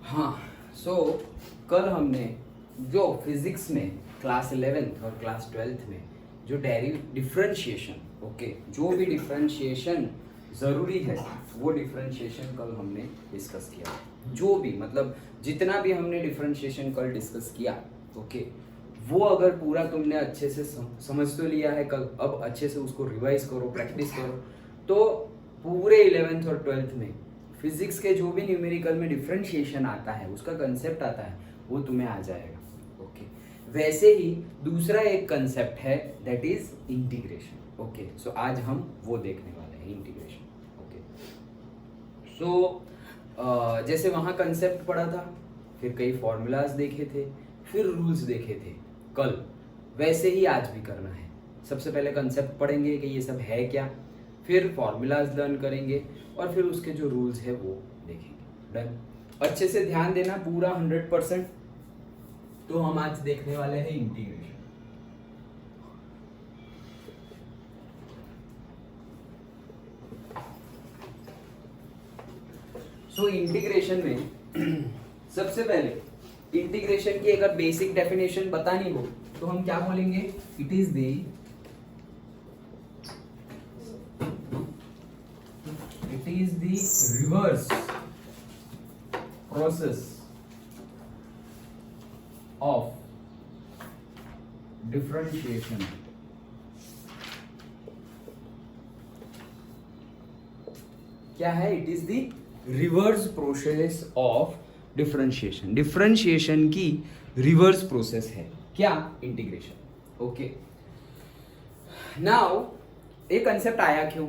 हाँ, कल हमने जो फिजिक्स में क्लास 11th और क्लास 12th में जो डिफरेंशिएशन, ओके, जो भी डिफरेंशिएशन ज़रूरी है वो डिफरेंशिएशन कल हमने डिस्कस किया। जो भी मतलब जितना भी हमने डिफरेंशिएशन कल डिस्कस किया, ओके, वो अगर पूरा तुमने अच्छे से समझ तो लिया है कल, अब अच्छे से उसको रिवाइज करो, प्रैक्टिस करो, तो पूरे 11th और 12th में फिजिक्स के जो भी न्यूमेरिकल में डिफरेंशिएशन आता है, उसका कंसेप्ट आता है, वो तुम्हें आ जाएगा। ओके, वैसे ही दूसरा एक कंसेप्ट है दैट इज इंटीग्रेशन। ओके, सो आज हम वो देखने वाले हैं, इंटीग्रेशन। ओके, सो जैसे वहाँ कंसेप्ट पढ़ा था, फिर कई फॉर्मूलाज देखे थे, फिर रूल्स देखे थे कल, वैसे ही आज भी करना है। सबसे पहले कंसेप्ट पढ़ेंगे कि ये सब है क्या, फिर फॉर्मूलाज लर्न करेंगे और फिर उसके जो रूल्स है वो देखेंगे। डन? अच्छे से ध्यान देना पूरा 100%। तो हम आज देखने वाले हैं इंटीग्रेशन। सो इंटीग्रेशन में सबसे पहले इंटीग्रेशन की अगर बेसिक डेफिनेशन बतानी हो तो हम क्या बोलेंगे? It is the reverse process of differentiation. क्या है? It is the reverse process of differentiation. Differentiation की रिवर्स प्रोसेस है क्या? इंटीग्रेशन। ओके, नाउ एक कंसेप्ट आया क्यों?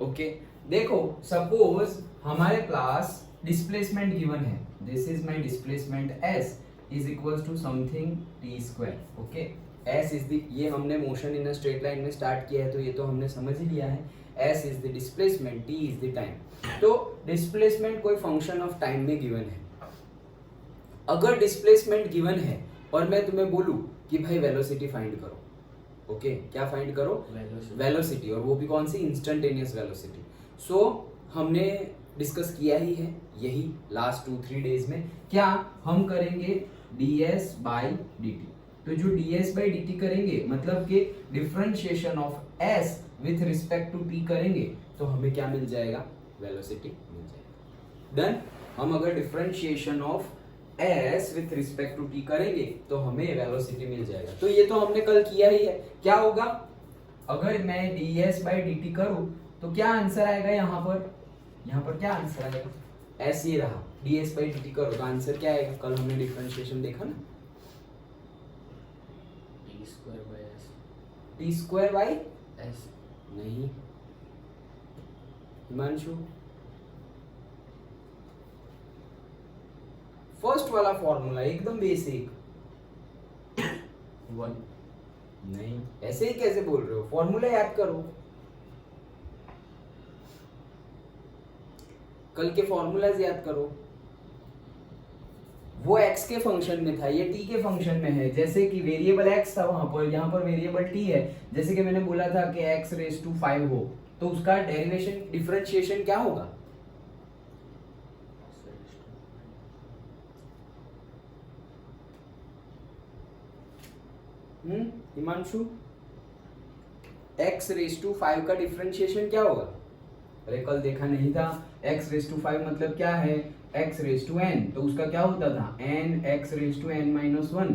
ओके, देखो सपोज हमारे पास डिस्प्लेसमेंट गिवन है, this is my displacement s is equals to something t square. Okay, s is the, ये हमने motion in a straight line में स्टार्ट किया है तो ये तो हमने समझ ही लिया है। s is the displacement, t is the time. तो डिस्प्लेसमेंट कोई फंक्शन ऑफ टाइम में गिवन है। अगर डिस्प्लेसमेंट गिवन है और मैं तुम्हें बोलूं कि भाई वेलोसिटी फाइंड करो, ओके, क्या फाइंड करो? वेलोसिटी, और वो भी कौन सी? Instantaneous velocity. सो हमने डिस्कस किया ही है यही लास्ट 2-3 डेज में। क्या हम करेंगे? ds by dt। तो जो ds बाई dt करेंगे मतलब कि differentiation of s with respect to t करेंगे तो हमें क्या मिल जाएगा? वेलोसिटी मिल जाएगा। देन हम अगर differentiation of s with respect to t करेंगे तो हमें वेलोसिटी मिल जाएगा। तो ये तो हमने कल किया ही है। क्या होगा अगर मैं ds बाई dt करूं तो क्या आंसर आएगा? यहाँ पर क्या आंसर आएगा? s ये रहा, ds बाई dt करो तो आंसर क्या आएगा? कल हमने डिफरेंशिएशन देखा ना, t स्क्वायर बाई s। नहीं हिमांशु, फर्स्ट वाला फॉर्मूला एकदम बेसिक। 1 नहीं, ऐसे ही कैसे बोल रहे हो? फॉर्मूला याद करो, कल के फॉर्मूलाज याद करो। वो x के फंक्शन में था, ये t के फंक्शन में है। जैसे कि वेरिएबल x था वहां पर, यहाँ पर वेरिएबल t है। जैसे कि मैंने बोला था कि x रेज टू 5 हो तो उसका डेरिवेशन डिफरेंशिएशन क्या होगा? हिमांशु, x रेज टू 5 का डिफरेंशिएशन क्या होगा? अरे कल देखा नहीं था, x रेज टू 5 मतलब क्या है? x रेज टू n, तो उसका क्या होता था? n x raise to n minus 1।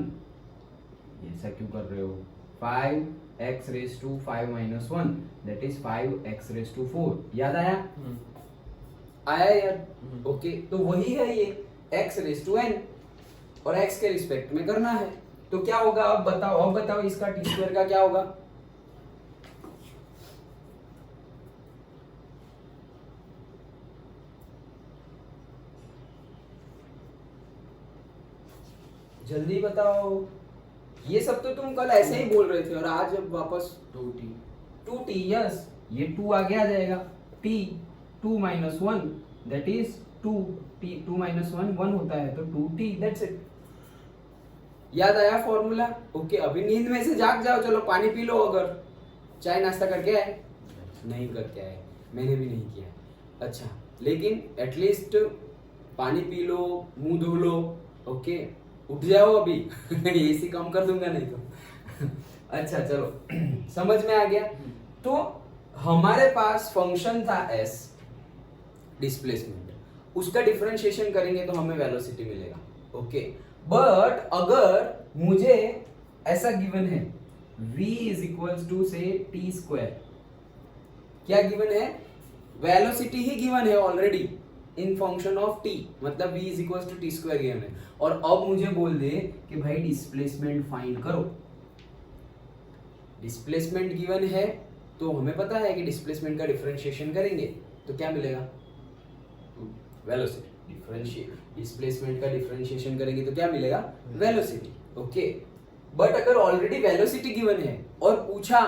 ऐसा क्यों कर रहे हो? 5x raise to 5 minus 1 that is 5x raise to 4। याद आया? आया यार? ओके, तो वही है ये x रेज टू n और x के रिस्पेक्ट में करना है। तो क्या होगा? अब बताओ इसका t स्क्वायर का क्या होगा? जल्दी बताओ। ये सब तो तुम कल ऐसे ही बोल रहे थे और आज वापस 2t। यस, ये 2 आगे आ जाएगा। t 2 minus 1 that is 2। t 2 minus 1 1 होता है तो 2t, दैट्स इट। याद आया फॉर्मूला? ओके, अभी नींद में से जाग जाओ, चलो पानी पी लो। अगर चाय नाश्ता करके आए? नहीं करके आए, मैंने भी नहीं किया। अच्छा, लेकिन एटलीस्ट पानी पी लो, मुंह धो लो, ओके, उठ जाओ अभी एसी कम कर दूंगा नहीं तो अच्छा चलो समझ में आ गया। तो हमारे पास फंक्शन था s डिस्प्लेसमेंट, उसका डिफरेंशिएशन करेंगे तो हमें वेलोसिटी मिलेगा, ओके। बट अगर मुझे ऐसा गिवन है v is equals to say T square, क्या गिवन है? वेलोसिटी ही गिवन है already in function of t, मतलब v is equals to T square given है। और अब मुझे बोल दे कि भाई डिस्प्लेसमेंट फाइंड करो। डिस्प्लेसमेंट गिवन है तो हमें पता है कि डिस्प्लेसमेंट का डिफरेंशिएशन करेंगे तो क्या मिलेगा? वेलोसिटी। डिस्प्लेसमेंट का डिफरेंशिएशन करेंगे तो क्या मिलेगा? Velocity, okay. बट अगर ऑलरेडी वेलोसिटी गिवन है और पूछा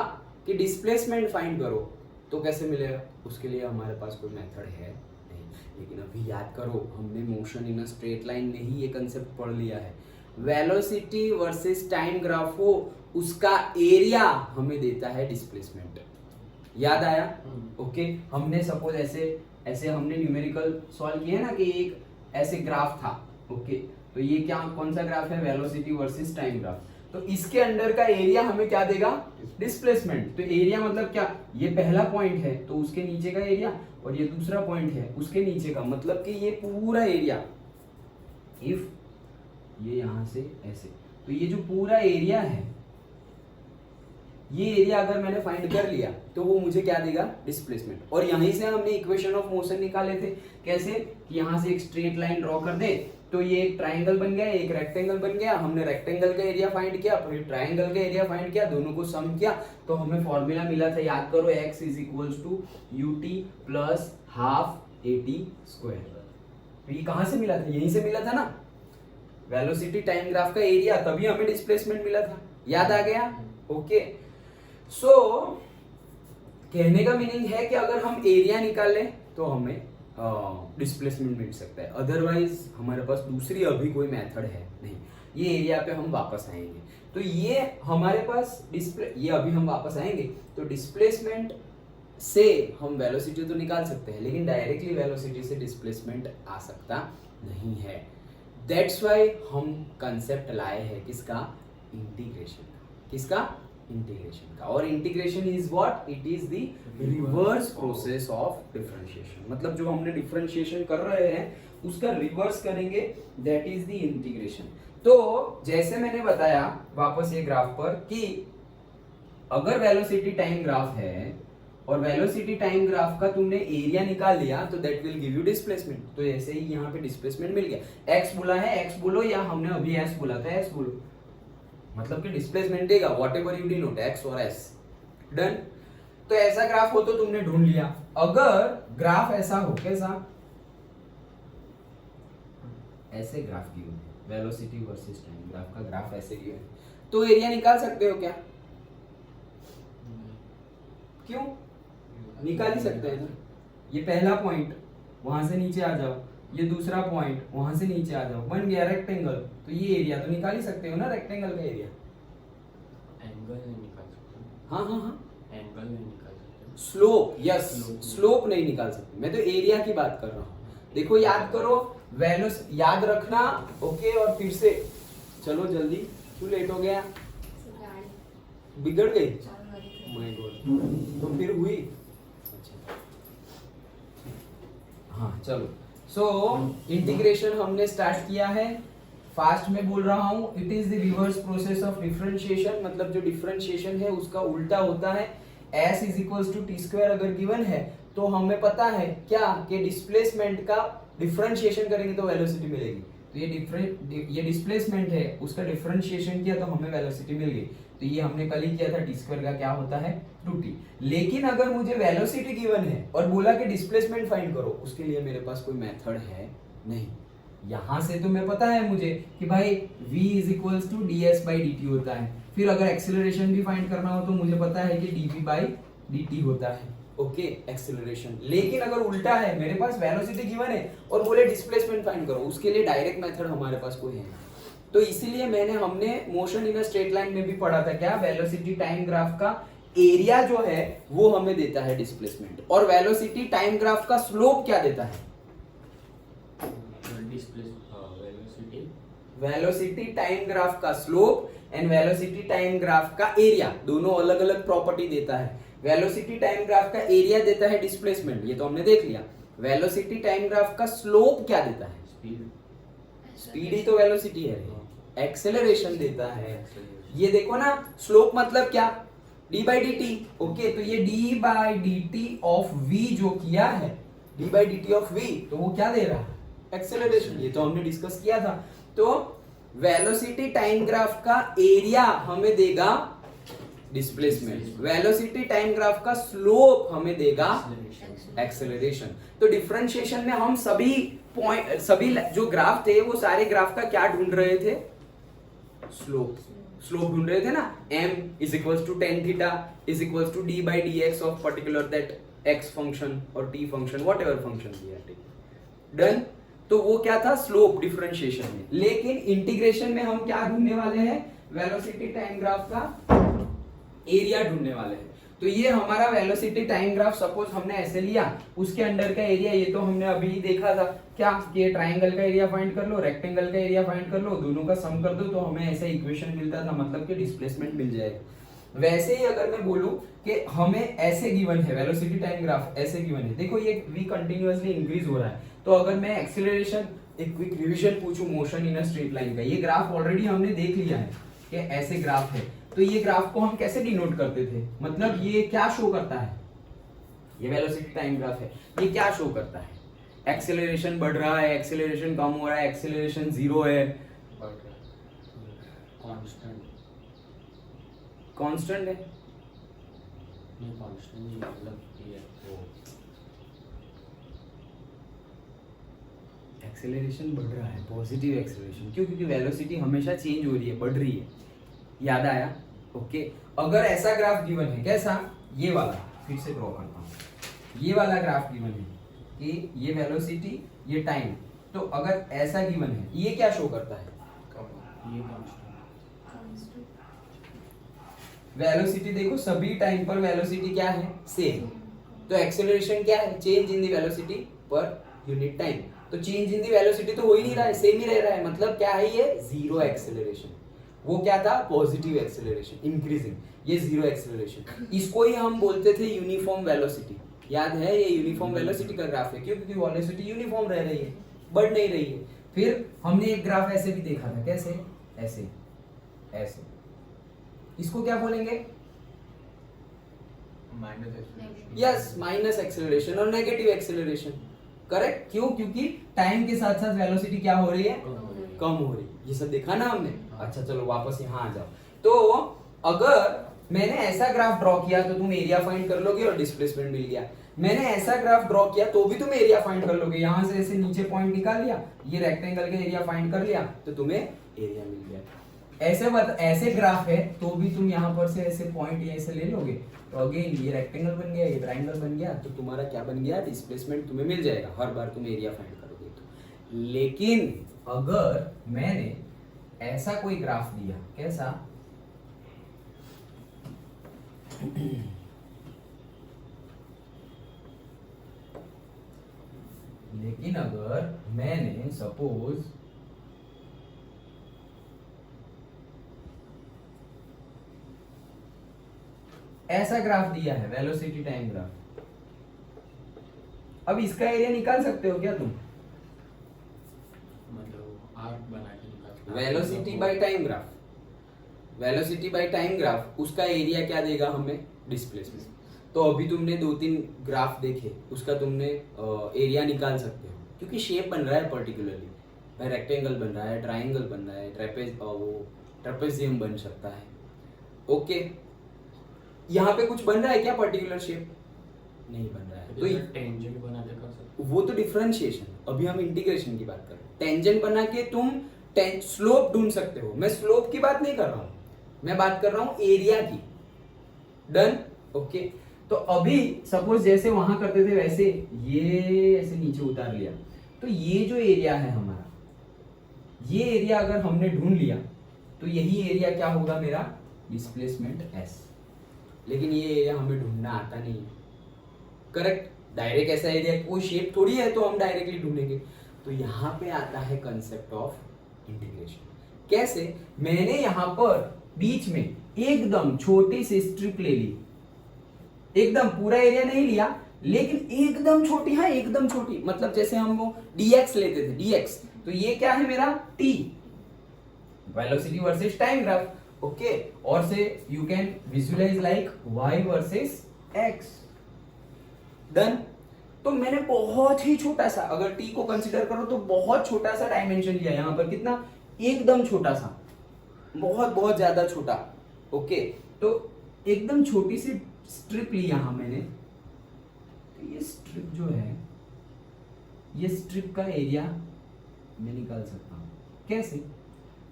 कि डिस्प्लेसमेंट फाइंड करो तो कैसे मिलेगा? उसके लिए हमारे पास कोई मेथड है नहीं। लेकिन अभी याद करो, हमने motion in a straight line में ही ये कंसेप्ट पढ़ लिया है। वेलोसिटी वर्सेस टाइम ग्राफ हो, उसका एरिया हमें देता है डिस्प्लेसमेंट। याद आया? ओके। हमने सपोज ऐसे हमने न्यूमेरिकल सॉल्व किया ना कि एक ऐसे ग्राफ था, ओके। तो ये क्या, कौन सा ग्राफ है? Velocity versus time graph. तो इसके अंडर का एरिया हमें क्या देगा? डिस्प्लेसमेंट। तो एरिया मतलब क्या? ये पहला पॉइंट है तो उसके नीचे का एरिया, और ये दूसरा पॉइंट है उसके नीचे का, मतलब कि ये पूरा एरिया, इफ ये यहां से ऐसे, तो ये जो पूरा एरिया है, ये एरिया अगर मैंने फाइंड कर लिया तो वो मुझे क्या देगा? डिस्प्लेसमेंट। और यहीं से हमने इक्वेशन ऑफ मोशन निकाले थे। कैसे? कि यहां से एक स्ट्रेट लाइन ड्रॉ कर दे तो ये एक ट्राइंगल बन गया, एक रेक्टेंगल बन गया। हमने रेक्टेंगल का एरिया फाइंड किया, फिर ट्राइंगल का एरिया फाइंड किया, दोनों को सम किया तो हमें फॉर्मूला मिला था, याद करो, x is equals to ut plus half at square. तो ये कहां से मिला था? यहीं से मिला था ना, वेलोसिटी टाइम ग्राफ का एरिया, तभी हमें डिस्प्लेसमेंट मिला था। याद आ गया? ओके। सो कहने का मीनिंग है कि अगर हम एरिया निकालें तो हमें डिस्प्लेसमेंट मिल सकता है, अदरवाइज हमारे पास दूसरी अभी कोई मेथड है नहीं। ये एरिया पे हम वापस आएंगे। तो ये हमारे पास ये अभी हम वापस आएंगे तो डिस्प्लेसमेंट से हम वेलोसिटी तो निकाल सकते हैं, लेकिन डायरेक्टली वेलोसिटी से डिस्प्लेसमेंट आ सकता नहीं है। दैट्स वाई हम कंसेप्ट लाए हैं किसका? इंटीग्रेशन का। किसका? इंटीग्रेशन का। और integration is what? It is the reverse process of differentiation. मतलब जो हमने डिफरेंशिएशन कर रहे हैं उसका रिवर्स करेंगे, दैट इज द इंटीग्रेशन। तो जैसे मैंने बताया वापस ये ग्राफ पर कि अगर वेलोसिटी टाइम ग्राफ है और वेलोसिटी टाइम ग्राफ का तुमने एरिया निकाल लिया तो that will give you displacement. तो ऐसे ही यहाँ पे डिस्प्लेसमेंट मिल गया। x बोला है, x बोलो, या हमने अभी s बोला था, s बोलो, मतलब कि डिस्प्लेसमेंट देगा व्हाटएवर यू डिनोट, x और s। डन। तो ऐसा ग्राफ हो तो तुमने ढूंढ लिया। अगर ग्राफ ऐसा हो, कैसा? ऐसे ग्राफ गिवन है, वेलोसिटी वर्सेस टाइम ग्राफ का ग्राफ ऐसे गिवन है, तो एरिया निकाल सकते हो क्या? क्यों? निकाल ही सकते हैं ना। ये पहला पॉइंट, वहां से नीचे आ जाओ, ये दूसरा पॉइंट, वहां से नीचे आ जाओ, बन गया रेक्टेंगल। तो ये एरिया तो निकाल ही सकते हो ना, रेक्टेंगल का एरिया। एंगल नहीं निकाल सकते। हाँ हाँ हाँ, एंगल नहीं निकाल सकते। स्लोप, यस, स्लोप नहीं निकाल सकते। मैं तो एरिया की बात कर रहा हूँ। देखो याद करो, वेलोस याद रखना, ओके। और फिर से चलो जल्दी, क्यों लेट हो गया? बिगड़ गई? My God. तो फिर हुई? अच्छा हाँ चलो। सो इंटीग्रेशन हमने स्टार्ट किया है। फास्ट में बोल रहा हूं, it is the reverse process of differentiation. मतलब जो डिफरेंशिएशन है उसका उल्टा होता है। s is equals to T square अगर गिवन है तो हमें पता है क्या कि डिस्प्लेसमेंट का डिफरेंशिएशन करेंगे तो वेलोसिटी मिलेगी। तो ये डिस्प्लेसमेंट है, उसका डिफरेंशिएशन किया तो हमें वेलोसिटी मिल गई। तो ये हमने कल ही किया था, टी स्क्वायर का क्या होता है? 2t। लेकिन अगर मुझे वेलोसिटी गिवन है और बोला कि डिस्प्लेसमेंट फाइंड करो, उसके लिए मेरे पास कोई मेथड है नहीं। यहां से तो मैं पता है मुझे कि भाई v is equals to ds/dt होता है। फिर अगर एक्सेलरेशन भी फाइंड करना हो तो मुझे पता है कि dv/dt होता है, ओके, एक्सेलरेशन। लेकिन अगर उल्टा है, मेरे पास वेलोसिटी गिवन है और बोले डिस्प्लेसमेंट फाइंड करो, उसके लिए डायरेक्ट मेथड हमारे पास कोई है। तो इसीलिए हमने motion in a straight line में भी पढ़ा था क्या? वेलोसिटी टाइम ग्राफ का एरिया जो है वो हमें देता है डिस्प्लेसमेंट, और वेलोसिटी टाइम ग्राफ का स्लोप क्या देता है? वेलोसिटी वेलोसिटी टाइम ग्राफ का slope and velocity time graph का एरिया, दोनों अलग अलग प्रॉपर्टी देता है। वेलोसिटी टाइम ग्राफ का एरिया देता है डिस्प्लेसमेंट, ये तो हमने देख लिया। वेलोसिटी टाइम ग्राफ का स्लोप क्या देता है? स्पीड स्पीड ही तो वेलोसिटी है, एक्सेलरेशन देता है। ये देखो ना, स्लोप मतलब क्या? d by D T. Okay, तो ये d by D T of v जो किया है, d by D T of v, तो वो क्या दे रहा है? एक्सेलरेशन। ये तो हमने डिस्कस किया था। तो वेलोसिटी टाइम ग्राफ का एरिया हमें देगा डिस्प्लेसमेंट, वेलोसिटी टाइम ग्राफ का स्लोप हमें देगा एक्सेलरेशन। तो डिफरेंशिएशन में हम सभी जो ग्राफ थे वो सारे ग्राफ का क्या ढूंढ रहे थे? स्लोप ढूंढ रहे थे ना। m is equals to tan theta is equals to d by D x of particular that x function और t function, whatever function done. तो वो क्या था? स्लोप डिफरेंशिएशन में। लेकिन इंटीग्रेशन में हम क्या ढूंढने वाले हैं? वेलोसिटी टाइम ग्राफ का एरिया ढूंढने वाले हैं। तो ये हमारा वेलोसिटी टाइम ग्राफ, सपोज हमने ऐसे लिया, उसके अंडर का एरिया, ये तो हमने अभी देखा था क्या कि ये ट्राइंगल का एरिया फाइंड कर लो, रेक्टेंगल का एरिया फाइंड कर लो, दोनों का सम कर दो तो हमें ऐसा इक्वेशन मिलता था, मतलब कि डिस्प्लेसमेंट मिल जाएगा। वैसे ही अगर मैं बोलूं कि हमें ऐसे गिवन है, वेलोसिटी टाइम ग्राफ ऐसे गिवन है, देखो ये v कंटिन्यूअसली इंक्रीज हो रहा है, तो अगर मैं एक्सीलरेशन, एक क्विक रिवीजन पूछूं motion in a straight line का, ये ग्राफ ऑलरेडी हमने देख लिया है कि ऐसे ग्राफ है। तो ये ग्राफ को हम कैसे डिनोट करते थे? मतलब ये क्या शो करता है? ये वेलोसिटी टाइम ग्राफ है, ये क्या शो करता है? एक्सेलरेशन बढ़ रहा है, एक्सेलरेशन कम हो रहा है, एक्सेलरेशन जीरो है, कांस्टेंट है। नहीं कांस्टेंट नहीं, मतलब ये वो एक्सेलरेशन बढ़ रहा है, पॉजिटिव एक्सेलरेशन। क्यों? क्योंकि वेलोसिटी हमेशा चेंज हो रही है, बढ़ रही है। याद आया? ओके। अगर ऐसा ग्राफ गिवन है, कैसा? ये वाला, फिर से ड्रॉ करता हूं। ये वाला ग्राफ गिवन है कि ये वेलोसिटी, ये टाइम, तो अगर ऐसा गिवन है, ये क्या शो करता है? ये कांस्टेंट वेलोसिटी देखो, सभी टाइम पर वेलोसिटी क्या है? सेम। तो एक्सेलरेशन क्या है? Change in the velocity per unit time. तो चेंज इन द वेलोसिटी तो हो ही नहीं रहा है, सेम ही रह रहा है, मतलब क्या है? ये जीरो एक्सेलरेशन। वो क्या था? Positive acceleration, increasing. ये जीरो एक्सेलरेशन। इसको ही हम बोलते थे यूनिफॉर्म वेलोसिटी। याद है? ये यूनिफॉर्म वेलोसिटी का ग्राफ है। क्यों? क्योंकि वेलोसिटी यूनिफॉर्म रह रही है, बढ़ नहीं रही है। फिर हमने एक ग्राफ ऐसे भी देखा था, कैसे? ऐसे ऐसे। इसको क्या बोलेंगे? यस, माइनस एक्सेलरेशन और नेगेटिव एक्सेलरेशन। करेक्ट। क्यों? क्योंकि टाइम के साथ साथ वेलोसिटी क्या हो रही है? कम हो रही है। ये सब देखा ना हमने। अच्छा चलो वापस यहाँ आ जाओ। तो अगर मैंने ऐसा ग्राफ ड्रॉ किया तो तुम एरिया फाइंड कर लोगे और डिस्प्लेसमेंट मिल गया। मैंने ऐसा ग्राफ ड्रॉ किया तो भी तुम एरिया फाइंड कर लोगे। यहां से ऐसे नीचे पॉइंट निकाल लिया, ये रेक्टेंगल का एरिया फाइंड कर लिया, तो तुम्हें एरिया मिल गया। ऐसे ग्राफ है तो भी तुम यहाँ पर से ऐसे पॉइंट यहीं से ले लोगे, तो अगेन ये रेक्टेंगल बन गया, ये ट्रायंगल बन गया, तो तुम्हारा क्या बन गया? डिस्प्लेसमेंट तुम्हें मिल जाएगा हर बार तुम एरिया फाइंड करोगे तो। लेकिन अगर मैंने ऐसा कोई ग्राफ दिया, कैसा? लेकिन अगर मैंने सपोज ऐसा ग्राफ दिया है, वेलोसिटी टाइम ग्राफ, अब इसका एरिया निकाल सकते हो क्या तुम? मतलब आर्क बना के निकाल। Velocity by time graph, velocity by time graph, उसका एरिया क्या देगा हमें? डिस्प्लेसमेंट। तो अभी तुमने 2-3 ग्राफ देखे, उसका तुमने एरिया निकाल सकते हो, क्योंकि शेप बन रहा है पर्टिकुलरली, भाई रेक्टेंगल बन रहा है, ट्राइंगल बन रहा है, ट्रेपेजियम बन सकता है। ओके, यहाँ पे कुछ बन रहा है क्या पर्टिकुलर शेप? नहीं बन रहा है। तो टेंजेंट बना के कर सकते वो तो डिफरेंशिएशन, अभी हम इंटीग्रेशन की बात कर रहे हैं। टेंजेंट बना के तुम स्लोप ढूंढ सकते हो। मैं स्लोप की बात नहीं कर रहा हूं, मैं बात कर रहा हूं एरिया की। डन। ओके, तो अभी सपोज जैसे वहां करते थे वैसे ये ऐसे नीचे उतार लिया, तो ये जो एरिया है हमारा, ये एरिया अगर हमने ढूंढ लिया तो यही एरिया क्या होगा मेरा? Displacement s। लेकिन ये एरिया हमें ढूंढना आता नहीं है। करेक्ट। डायरेक्ट ऐसा एरिया, कोई शेप थोड़ी है तो हम डायरेक्टली ढूंढेंगे। तो यहाँ पे आता है कंसेप्ट ऑफ इंटीग्रेशन। कैसे? मैंने यहाँ पर बीच में एकदम छोटी सी स्ट्रिप ले ली, एकदम पूरा एरिया नहीं लिया, लेकिन एकदम छोटी, हाँ एकदम छोटी, मतलब जैसे हम वो dx लेते थे, dx, तो ये क्या है मेरा t, velocity versus time graph, okay, और say you can visualise like y versus x, done. तो मैंने बहुत ही छोटा सा, अगर t को कंसीडर करो तो बहुत छोटा सा डायमेंशन लिया, यहां पर कितना, एकदम छोटा सा, बहुत बहुत ज्यादा छोटा, ओके, तो एकदम छोटी सी स्ट्रिप ली यहां मैंने, तो ये स्ट्रिप जो है, ये स्ट्रिप का एरिया मैं निकाल सकता हूं। कैसे?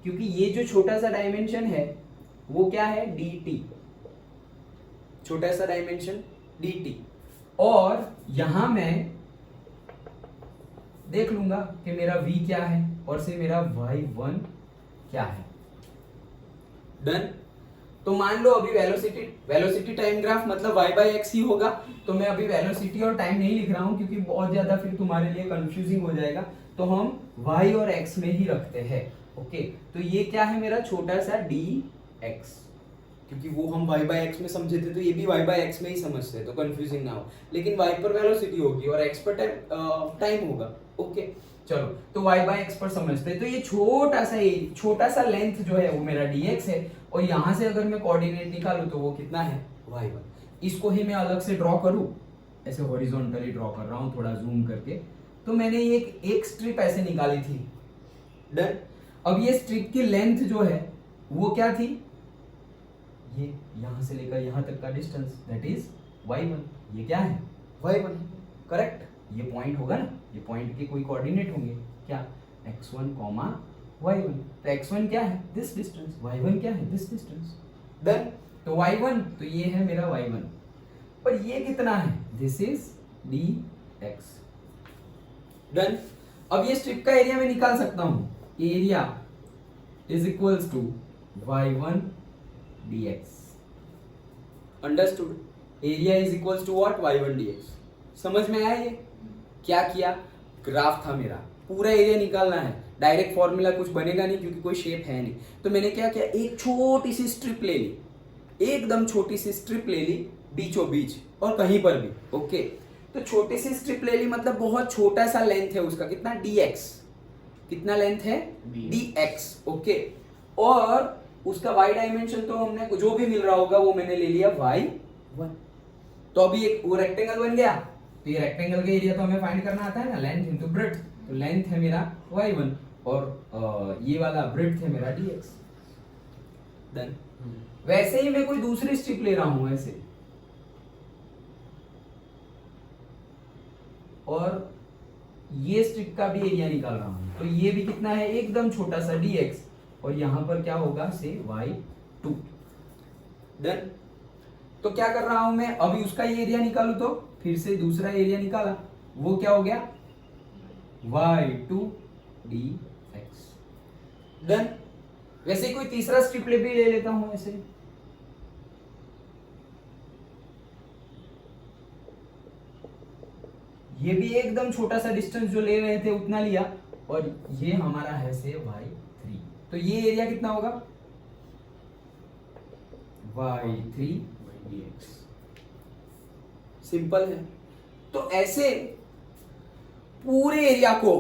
क्योंकि ये जो छोटा सा डायमेंशन है वो क्या है, dt, छोटा सा डायमेंशन dt, और यहां मैं देख लूंगा कि मेरा v क्या है और से मेरा y1 क्या है, डन। तो मान लो अभी वेलोसिटी टाइम ग्राफ मतलब y बाई एक्स ही होगा, तो मैं अभी वेलोसिटी और टाइम नहीं लिख रहा हूं क्योंकि बहुत ज्यादा फिर तुम्हारे लिए कंफ्यूजिंग हो जाएगा, तो हम y और x में ही रखते हैं, ओके। तो ये क्या है मेरा छोटा सा dx, क्योंकि वो हम y बाई एक्स में समझे थे, तो ये भी y बाई एक्स में ही समझते हैं, तो कंफ्यूजिंग ना हो, लेकिन y पर वेलोसिटी होगी और x पर टाइम होगा, ओके। चलो, तो y बाई एक्स पर समझते हैं, तो ये छोटा सा लेंथ जो है वो मेरा dx है, और यहां से अगर मैं कोऑर्डिनेट निकालूं तो वो कितना है, y1। इसको ही मैं अलग से ड्रॉ करूं, ऐसे हॉरिजॉन्टली ड्रॉ कर रहा हूं थोड़ा जूम करके, तो मैंने ये एक स्ट्रिप ऐसे निकाली थी, डन। अब ये स्ट्रिप की लेंथ जो है वो क्या थी, ये यहां से लेकर यहां तक का डिस्टेंस, दैट इज y1। ये क्या है, y1, करेक्ट। ये पॉइंट होगा ना, ये पॉइंट के कोई कोऑर्डिनेट होंगे, क्या, x1, y1। तो x1 क्या है, दिस डिस्टेंस, y1 क्या है, दिस डिस्टेंस, डन। तो y1, तो ये है मेरा y1, और ये कितना है, दिस इज dx, डन। अब ये स्ट्रिप का एरिया मैं निकाल सकता हूं, area is equals to y1 dx, understood. Area is equals to what, y1 dx। समझ में आया? ये क्या किया, ग्राफ था मेरा, पूरा एरिया निकालना है, डायरेक्ट फॉर्मूला कुछ बनेगा नहीं क्योंकि कोई शेप है नहीं, तो मैंने क्या किया, एक छोटी सी स्ट्रिप ले ली, एकदम छोटी सी स्ट्रिप ले ली बीचों बीच और कहीं पर भी, ओके। तो छोटी सी स्ट्रिप ले ली मतलब बहुत छोटा सा लेंथ है उसका, कितना, dx, कितना लेंथ है, dx, ओके। और उसका y डायमेंशन तो हमने जो भी मिल रहा होगा वो मैंने ले लिया y1। तो अभी एक वो रेक्टेंगल बन गया, तो ये रेक्टेंगल का एरिया तो हमें फाइंड करना आता है ना, लेंथ इनटू ब्रेड्थ, तो लेंथ है मेरा y1 और ये वाला ब्रेड्थ है मेरा dx, डन। वैसे ही मैं कोई दूसरी स्ट्रिप ले रहा हूं ऐसे, और ये स्ट्रिप का भी एरिया निकाल रहा हूं, तो ये भी कितना है, एकदम छोटा सा dx, और यहां पर क्या होगा, से y2, डन। तो क्या कर रहा हूं मैं, अभी उसका ये एरिया निकालू तो फिर से दूसरा एरिया निकाला, वो क्या हो गया, y2 dx, डन। वैसे ही कोई तीसरा स्ट्रिप भी ले लेता हूं ऐसे, ये भी एकदम छोटा सा डिस्टेंस जो ले रहे थे उतना लिया, और ये हमारा है से y3, तो ये एरिया कितना होगा, y3 dx, सिंपल है। तो ऐसे पूरे एरिया को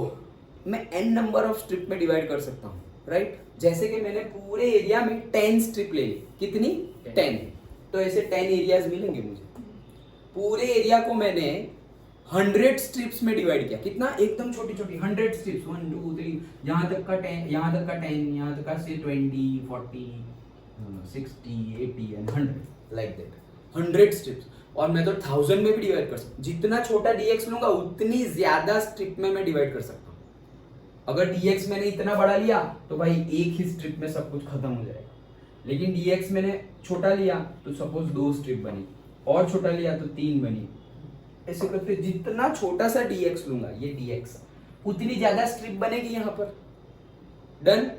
मैं n नंबर ऑफ स्ट्रिप में डिवाइड कर सकता हूं, राइट। जैसे कि मैंने पूरे एरिया में 10 स्ट्रिप ले ली, कितनी, 10, तो ऐसे 10 एरियाज मिलेंगे मुझे। पूरे एरिया को मैंने 100 स्ट्रिप्स में डिवाइड किया, कितना, एकदम छोटी छोटी 100 स्ट्रिप्स, 1 2 3, यहां तक का 10, यहां तक का 10, यहां तक का से 20 40 60 80 एंड 100, लाइक दैट 100 स्ट्रिप्स। और मैं तो 1000 में भी डिवाइड कर सकता हूं, जितना छोटा dx लूंगा उतनी ज्यादा स्ट्रिप में मैं डिवाइड कर सकता हूं। अगर dx मैंने इतना बड़ा लिया तो भाई एक ही स्ट्रिप में सब कुछ खत्म हो जाएगा, लेकिन dx मैंने छोटा लिया तो सपोज 2 स्ट्रिप बनी, और छोटा लिया तो 3 बनी, ऐसे करते जितना छोटा सा dx लूंगा, ये dx, उतनी ज्यादा स्ट्रिप बनेगी यहां पर, डन।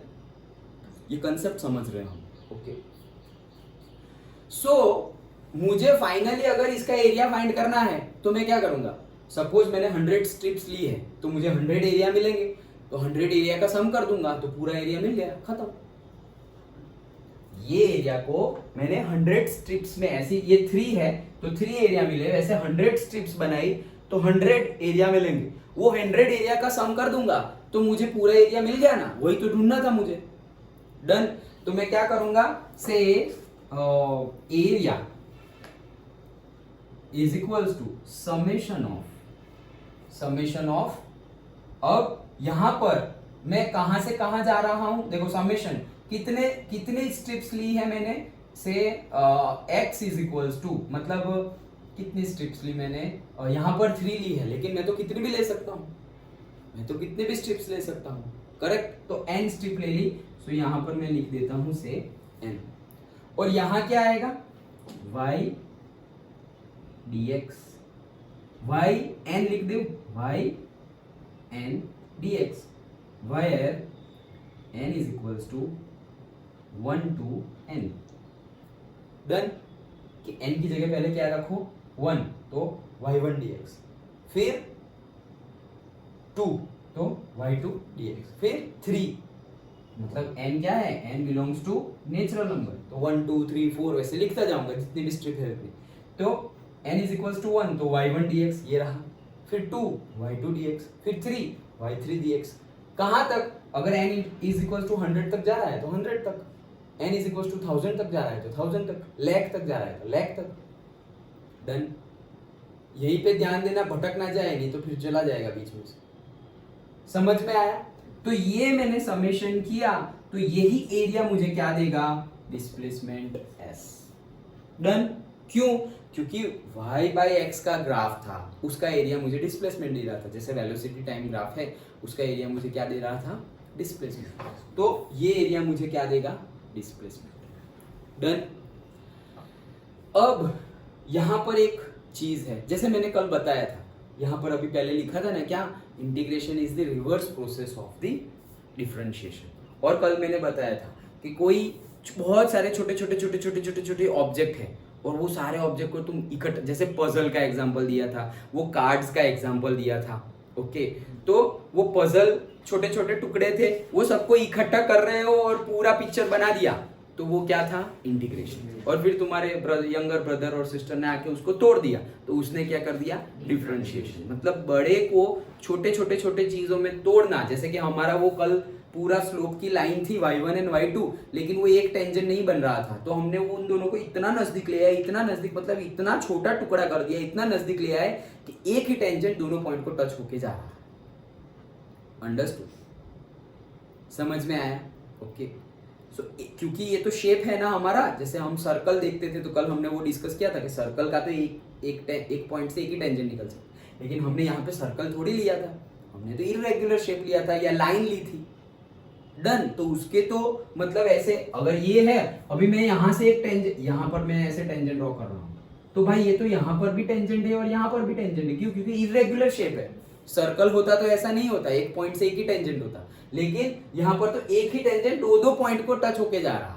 ये कंसेप्ट समझ रहे हैं हम, ओके। सो मुझे फाइनली अगर इसका एरिया फाइंड करना है तो मैं क्या करूंगा, सपोज मैंने 100 स्ट्रिप्स ली है तो मुझे 100 एरिया मिलेंगे, तो 100 एरिया का सम कर दूंगा तो पूरा एरिया मिल गया, खत्म। ये एरिया को मैंने 100 स्ट्रिप्स में, ऐसी ये 3 है तो 3 एरिया मिले, वैसे 100 स्ट्रिप्स बनाई तो 100 एरिया मिलेंगे, वो 100 एरिया का सम कर दूंगा तो मुझे पूरा एरिया मिल गया ना, वही तो ढूंढना था मुझे। डन। तो मैं क्या करूंगा, say area is equals to summation of, अब यहां पर मैं कहां से कहां जा रहा हूं, देखो समेशन कितने स्ट्रिप्स ली है मैंने, से x इज इक्वल्स टू, मतलब कितनी स्ट्रिप्स ली मैंने, यहां पर 3 ली है, लेकिन मैं तो कितनी भी ले सकता हूं, मैं तो कितने भी स्ट्रिप्स ले सकता हूं, करेक्ट। तो n स्ट्रिप ले ली, तो यहां पर मैं लिख देता हूं से n, और यहां क्या आएगा y dx, y n लिख दो, y n dx, where n is equals to 1 to n। Done. कि n की जगह पहले क्या रखो 1, तो y1 dx, फिर 2 तो y2 dx, फिर 3, मतलब n क्या है, n belongs to natural number, तो 1 2 3 4 वैसे लिखता जाऊंगा जितनी भी स्ट्रिप है उतनी। तो n इज इक्वल्स टू 1 तो y1 dx ये रहा, फिर 2 y2 dx, फिर 3 y3 dx। कहां तक, अगर n इज इक्वल्स टू 100 तक जा रहा है तो 100 तक, n इज इक्वल्स टू 1000 तक जा रहा है तो 1000 तक, लाख तक जा रहा है तो लाख तक। डन। यहीं पे ध्यान देना, भटक ना जाए, नहीं तो फिर चला जाएगा बीच में से। समझ में आया? तो ये मैंने समेशन किया, तो यही एरिया मुझे क्या देगा, डिस्प्लेसमेंट s। डन। क्यों? क्योंकि y बाई x का ग्राफ था, उसका एरिया मुझे डिस्प्लेसमेंट दे रहा था, जैसे वेलोसिटी टाइम ग्राफ है उसका एरिया मुझे क्या दे रहा था, डिस्प्लेसमेंट। तो ये एरिया मुझे क्या देगा, डिस्प्लेसमेंट। डन। अब यहां पर एक चीज है, जैसे मैंने कल बताया था, यहां पर अभी पहले लिखा था ना क्या, integration is the reverse process of the differentiation. और कल मैंने बताया था कि कोई बहुत सारे छोटे ऑब्जेक्ट है, और वो सारे ऑब्जेक्ट को तुम इकट्ठा, जैसे पजल का एग्जांपल दिया था, वो कार्ड्स का एग्जांपल दिया था, ओके। तो वो पजल छोटे छोटे टुकड़े थे, वो सबको इकट्ठा कर रहे हो और पूरा पिक्चर बना दिया, तो वो क्या था, इंटीग्रेशन। और फिर तुम्हारे यंगर ब्रदर और सिस्टर ने आके उसको तोड़ दिया, तो उसने क्या कर दिया, डिफरेंशिएशन। मतलब बड़े को छोटे छोटे चीजों में तोड़ना, जैसे कि हमारा वो कल पूरा स्लोप की लाइन थी y1 एंड y2, लेकिन वो एक टेंजेंट नहीं बन रहा था, तो हमने वो उन दोनों को इतना नजदीक ले आया, इतना नजदीक, मतलब इतना छोटा टुकड़ा कर दिया, इतना नजदीक ले आए कि एक ही टेंजेंट दोनों पॉइंट को टच होके जा रहा है। अंडरस्टूड? समझ में आया? ओके। सो क्योंकि ये तो शेप है ना हमारा, जैसे हम सर्कल देखते थे तो कल हमने वो डिस्कस किया था कि सर्कल का तो एक पॉइंट से एक ही टेंजेंट निकल सकता, लेकिन हमने यहाँ पे सर्कल थोड़ी लिया था, हमने तो इर्रेगुलर शेप लिया था या लाइन ली थी। डन। तो उसके तो मतलब ऐसे, अगर ये है, अभी मैं यहाँ से एक टेंजेंट, यहाँ पर मैं ऐसे टेंजेंट ड्रॉ कर रहा हूँ, तो भाई ये तो यहाँ पर भी टेंजेंट है और यहाँ पर भी टेंजेंट है। क्यों? क्योंकि इर्रेगुलर शेप है। सर्कल होता तो ऐसा नहीं होता, एक पॉइंट से एक ही टेंजेंट होता, लेकिन यहाँ पर तो एक ही टेंजेंट दो पॉइंट को टच होके जा रहा है।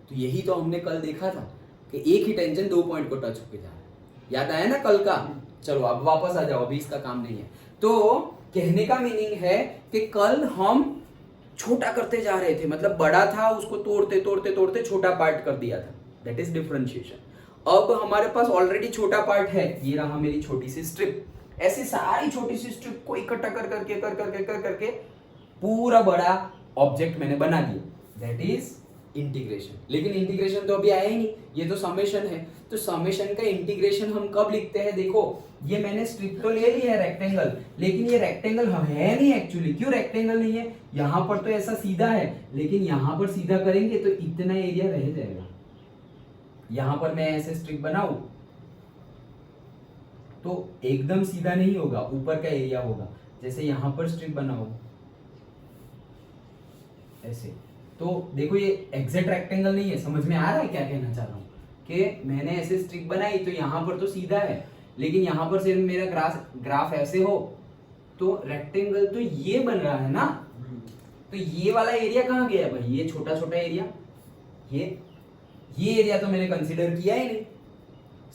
तो यही तो हमने कल देखा था कि एक ही टेंजेंट 2 पॉइंट को टच होके जा रहा है। याद आया ना कल का? चलो अब वापस आ जाओ, अभी इसका काम नहीं है। तो कहने का मीनिंग है कि कल हम छोटा करते जा रहे थे, मतलब बड़ा था उसको तोड़ते छोटा पार्ट कर दिया था, दैट इज डिफरेंशिएशन। अब हमारे पास ऑलरेडी छोटा पार्ट है, ये रहा मेरी छोटी सी स्ट्रिप। ऐसी सारी छोटी सी स्ट्रिप को इकट्ठा कर करके पूरा बड़ा ऑब्जेक्ट मैंने बना दिया, दैट इज इंटीग्रेशन। लेकिन इंटीग्रेशन तो अभी आया ही नहीं, ये तो समेशन है। तो समेशन का इंटीग्रेशन हम कब लिखते हैं? देखो, ये मैंने स्ट्रिप तो ले ली है रेक्टेंगल, लेकिन ये रेक्टेंगल है नहीं एक्चुअली। क्यों रेक्टेंगल नहीं है? यहां पर तो ऐसा सीधा है, लेकिन यहां पर सीधा करेंगे तो इतना एरिया रह जाएगा। यहां पर मैं ऐसे स्ट्रिप बनाऊं तो एकदम सीधा नहीं होगा, ऊपर का एरिया होगा। जैसे यहां पर स्ट्रिप बनाओ ऐसे, तो देखो ये एग्जैक्ट रेक्टेंगल नहीं है। समझ में आ रहा है क्या कहना चाह रहा हूं? कि मैंने ऐसे स्ट्रिप बनाई तो यहां पर तो सीधा है, लेकिन यहां पर से मेरा ग्राफ ऐसे हो तो रेक्टेंगल तो ये बन रहा है ना। तो ये वाला एरिया कहां गया भाई? ये छोटा छोटा एरिया, ये एरिया तो मैंने कंसीडर किया ही नहीं।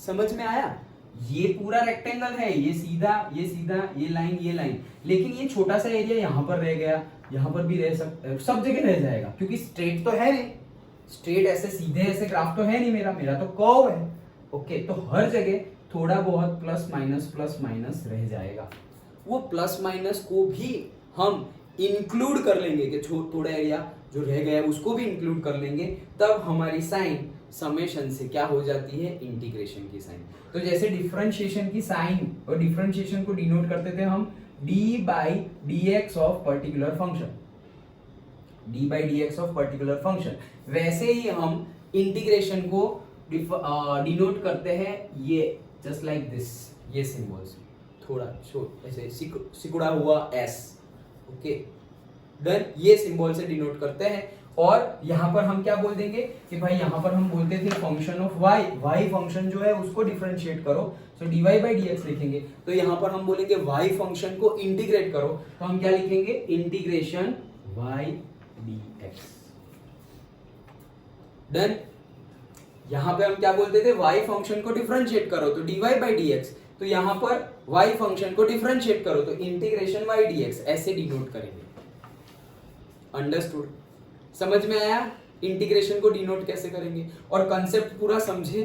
समझ में आया? ये पूरा रेक्टेंगल है, ये सीधा ये लाइन, लेकिन ये छोटा सा एरिया यहाँ पर रह गया, यहाँ पर भी रह सकता, सब जगह रह जाएगा क्योंकि स्ट्रेट तो है नहीं, स्ट्रेट ऐसे सीधे ऐसे ग्राफ तो है नहीं, मेरा तो कर्व है। ओके, तो हर जगह थोड़ा बहुत प्लस माइनस रह जाएगा। वो प्लस माइनस को भी हम इंक्लूड कर लेंगे कि थोड़ा एरिया जो रह गया उसको भी इंक्लूड कर लेंगे, तब हमारी साइन समेशन से क्या हो जाती है, इंटीग्रेशन की साइन। तो जैसे डिफरेंशिएशन की साइन और डिफरेंशिएशन को डिनोट करते थे हम D by D x of particular function, D by D x of particular function, वैसे ही हम इंटीग्रेशन को डिनोट करते हैं ये जस्ट लाइक दिस, ये सिंबल्स थोड़ा ऐसे सिकुड़ा हुआ एस। ओके डन, ये सिंबल से डिनोट करते हैं। और यहाँ पर हम क्या बोल देंगे कि भाई यहाँ पर हम बोलते थे function of y, y function जो है उसको डिफरेंशिएट करो, so d Y by D x लिखेंगे। तो यहाँ पर हम बोलेंगे वाई फंक्शन को इंटीग्रेट करो, तो हम क्या लिखेंगे, integration Y D x. Done, यहाँ पे हम क्या बोलते थे, वाई फंक्शन को डिफरेंशिएट करो तो D Y by D X, तो यहाँ पर वाई फंक्शन को डिफरेंशिएट करो तो इंटीग्रेशन वाई डी एक्स, ऐसे डिनोट करेंगे। अंडरस्टूड, समझ में आया इंटीग्रेशन को डिनोट कैसे करेंगे? और कंसेप्ट पूरा समझे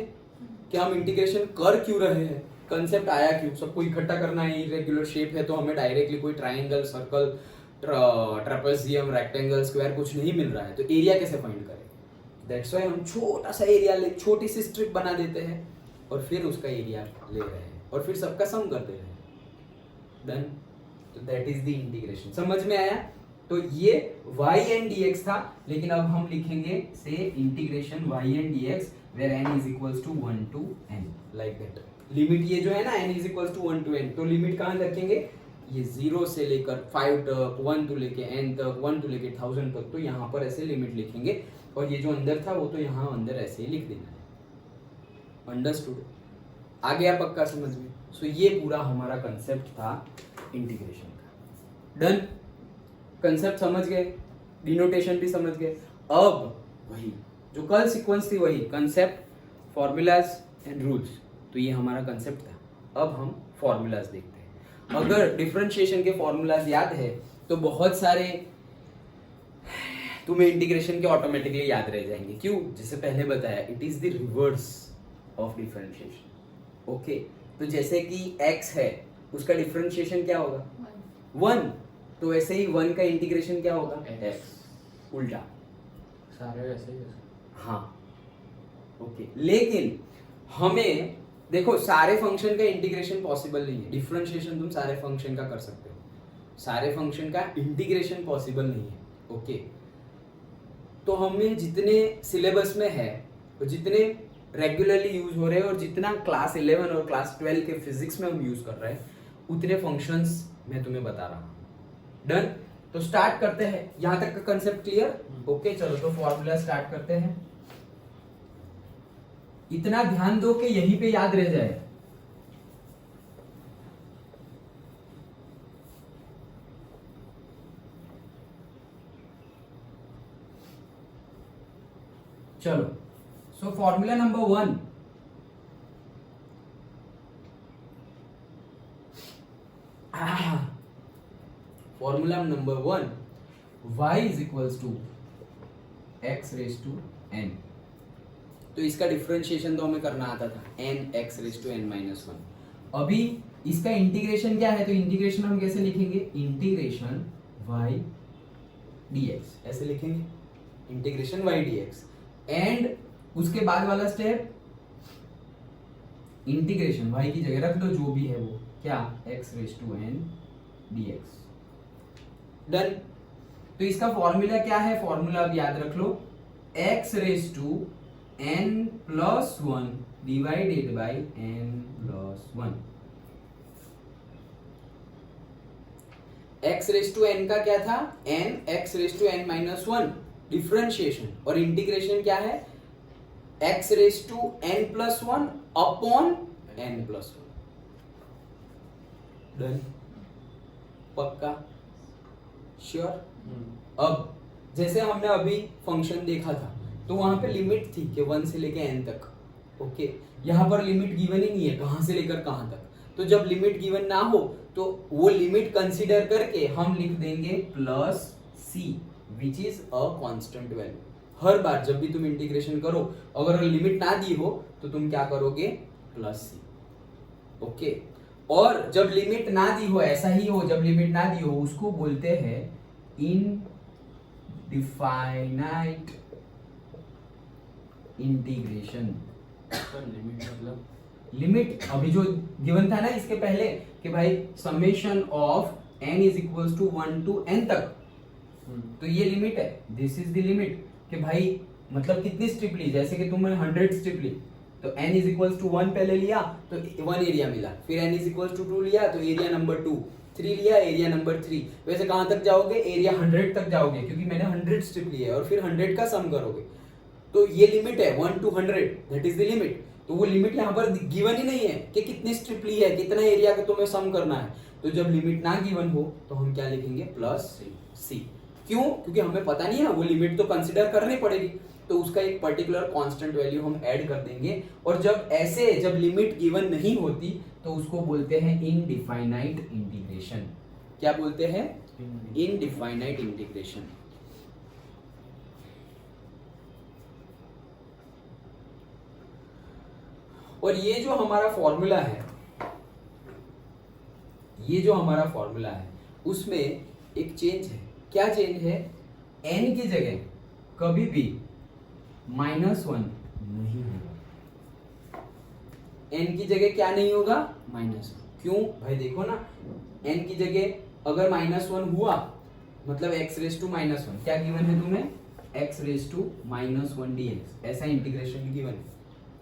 कि हम इंटीग्रेशन कर क्यों रहे हैं, कंसेप्ट आया क्यों। सबको इकट्ठा करना है, इरेगुलर शेप है तो हमें डायरेक्टली कोई triangle, circle, trapezium, rectangle, square कुछ नहीं मिल रहा है, तो एरिया कैसे फाइंड करें? दैट्स व्हाई हम छोटा सा एरिया ले, छोटी सी स्ट्रिप बना देते हैं और फिर उसका एरिया ले रहे हैं और फिर सबका सम कर दे रहे हैं। डन, तो दैट इज द इंटीग्रेशन। समझ में आया? तो ये y एंड dx था, लेकिन अब हम लिखेंगे से integration y and dx where n is equals to 1 to n like that। Limit ये जो है ना n is equals to 1 to n, तो लिमिट कहाँ रखेंगे, ये 0 से लेकर 5 तक, 1 to लेके n तक, 1 to लेके 1000 तक, तो यहाँ पर ऐसे लिमिट लिखेंगे और ये जो अंदर था वो तो यहाँ अंदर ऐसे ही लिख देना है। अंडरस्टूड, आ गया पक्का समझ में? सो ये पूरा हमारा कंसेप्ट था इंटीग्रेशन का। डन, कंसेप्ट समझ गए, डिनोटेशन भी समझ गए। अब वही जो कल सीक्वेंस थी वही कंसेप्ट, फॉर्मूलाज एंड रूल्स, तो ये हमारा कंसेप्ट था। अब हम फॉर्मूलाज देखते हैं। अगर डिफरेंशिएशन के फॉर्मूलाज याद है तो बहुत सारे तुम्हें इंटीग्रेशन के ऑटोमेटिकली याद रह जाएंगे। क्यों? जैसे पहले बताया, it is the reverse of differentiation. Okay, तो जैसे कि x है उसका डिफरेंशिएशन क्या होगा, 1, तो वैसे ही 1 का इंटीग्रेशन क्या होगा, x, उल्टा सारे वैसे ही। हाँ ओके, लेकिन हमें देखो सारे फंक्शन का इंटीग्रेशन पॉसिबल नहीं है। डिफरेंशिएशन तुम सारे फंक्शन का कर सकते हो, सारे फंक्शन का इंटीग्रेशन पॉसिबल नहीं है। ओके, तो हमें जितने सिलेबस में है और जितने रेगुलरली यूज हो रहे हैं और जितना क्लास 11 और क्लास 12 के फिजिक्स में हम यूज कर रहे हैं उतने फंक्शंस मैं तुम्हें बता रहा हूँ। डन, तो स्टार्ट करते हैं। यहां तक का कंसेप्ट क्लियर? ओके, चलो तो फॉर्मूला स्टार्ट करते हैं। इतना ध्यान दो कि यहीं पे याद रह जाए। चलो, so formula number 1, formula number 1, y is equals to x raise to n। तो इसका डिफरेंशिएशन तो हमें करना आता था, n x raise to n minus 1। अभी इसका इंटीग्रेशन क्या है, तो इंटीग्रेशन हम कैसे लिखेंगे, इंटीग्रेशन y dx, ऐसे लिखेंगे इंटीग्रेशन y dx। एंड उसके बाद वाला स्टेप इंटीग्रेशन y की जगह रख दो जो भी है वो, क्या, x raise to n dx। Done, तो इसका फॉर्मूला क्या है, फॉर्मूला अब याद रख लो, x raise to n plus 1 divided by n plus 1। x raise to n का क्या था, n x raise to n minus 1 differentiation, और इंटीग्रेशन क्या है, x raise to n plus 1 upon n plus 1। Done, पक्का, श्योर? अब जैसे हमने अभी फंक्शन देखा था तो वहां पे लिमिट थी कि 1 से लेके n तक। ओके, यहाँ पर लिमिट गिवन ही नहीं है कहाँ से लेकर कहाँ तक। तो जब लिमिट गिवन ना हो तो वो लिमिट कंसीडर करके हम लिख देंगे plus c which is a constant value. हर बार जब भी तुम इंटीग्रेशन करो अगर लिमिट ना दी हो तो तुम क्या करोगे, प्लस सी। ओके, और जब लिमिट ना दी हो, ऐसा ही हो, जब लिमिट ना दी हो उसको बोलते हैं इनडिफाइनाइट इंटीग्रेशन। लिमिट मतलब लिमिट अभी जो गिवन था ना इसके पहले कि भाई summation of n is equals to 1 to n तक, तो ये लिमिट है, दिस इज द लिमिट कि भाई मतलब कितनी स्ट्रिप ली, जैसे कि तुमने 100 स्ट्रिप ली तो n इज इक्वल्स टू 1 पहले लिया तो 1 एरिया मिला, फिर n इज इक्वल्स टू 2 लिया तो एरिया नंबर 2, 3 लिया एरिया नंबर 3, वैसे कहां तक जाओगे, एरिया 100 तक जाओगे क्योंकि मैंने 100 स्ट्रिप ली है और फिर 100 का सम करोगे। तो ये लिमिट है 1 to 100, that is the limit. तो वो लिमिट यहाँ पर गिवन ही नहीं है कि कितनी स्ट्रिप ली है, कितना एरिया का तुम्हें सम करना है। तो जब लिमिट ना गिवन हो तो हम क्या लिखेंगे, प्लस सी। क्यों? क्योंकि हमें पता नहीं है, वो लिमिट तो कंसीडर करनी पड़ेगी, तो उसका एक पर्टिकुलर कांस्टेंट वैल्यू हम ऐड कर देंगे। और जब लिमिट गिवन नहीं होती तो उसको बोलते हैं इनडिफाइनाइट इंटीग्रेशन। क्या बोलते हैं? Indefinite integration. और ये जो हमारा फॉर्मूला है, उसमें एक चेंज है। क्या चेंज है? n की जगह कभी भी -1 नहीं होगा। n की जगह क्या नहीं होगा? -1। क्यों भाई? देखो ना, n की जगह अगर -1 हुआ मतलब x⁻⁻1 क्या गिवन है तुम्हें? x⁻⁻1 dx, ऐसा इंटीग्रेशन गिवन है।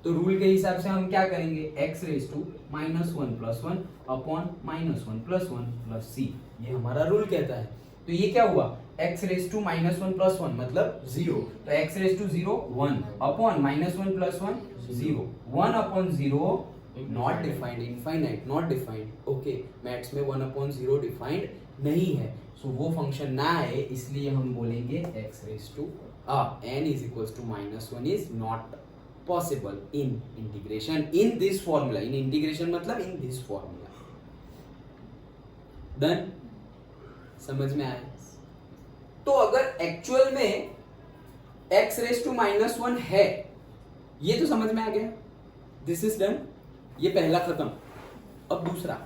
तो रूल के हिसाब से हम क्या करेंगे, x⁻⁻1 + 1 अपॉन -1 + 1 + c, ये हमारा रूल कहता है। तो ये क्या हुआ, x⁻⁻1 + 1 मतलब 0, तो x⁻0 1 upon -1 + 1 0, 1 upon 0 not defined, infinite not defined. Okay, maths में 1 अपॉन 0 डिफाइंड नहीं है, सो वो फंक्शन ना आए, इसलिए हम बोलेंगे n is equals to -1 is not possible in integration in this formula। in integration मतलब in this formula। डन? समझ में आया? तो अगर एक्चुअल में x⁻⁻1 है, ये तो समझ में आ गया, दिस इज डन, ये पहला खत्म। अब दूसरा,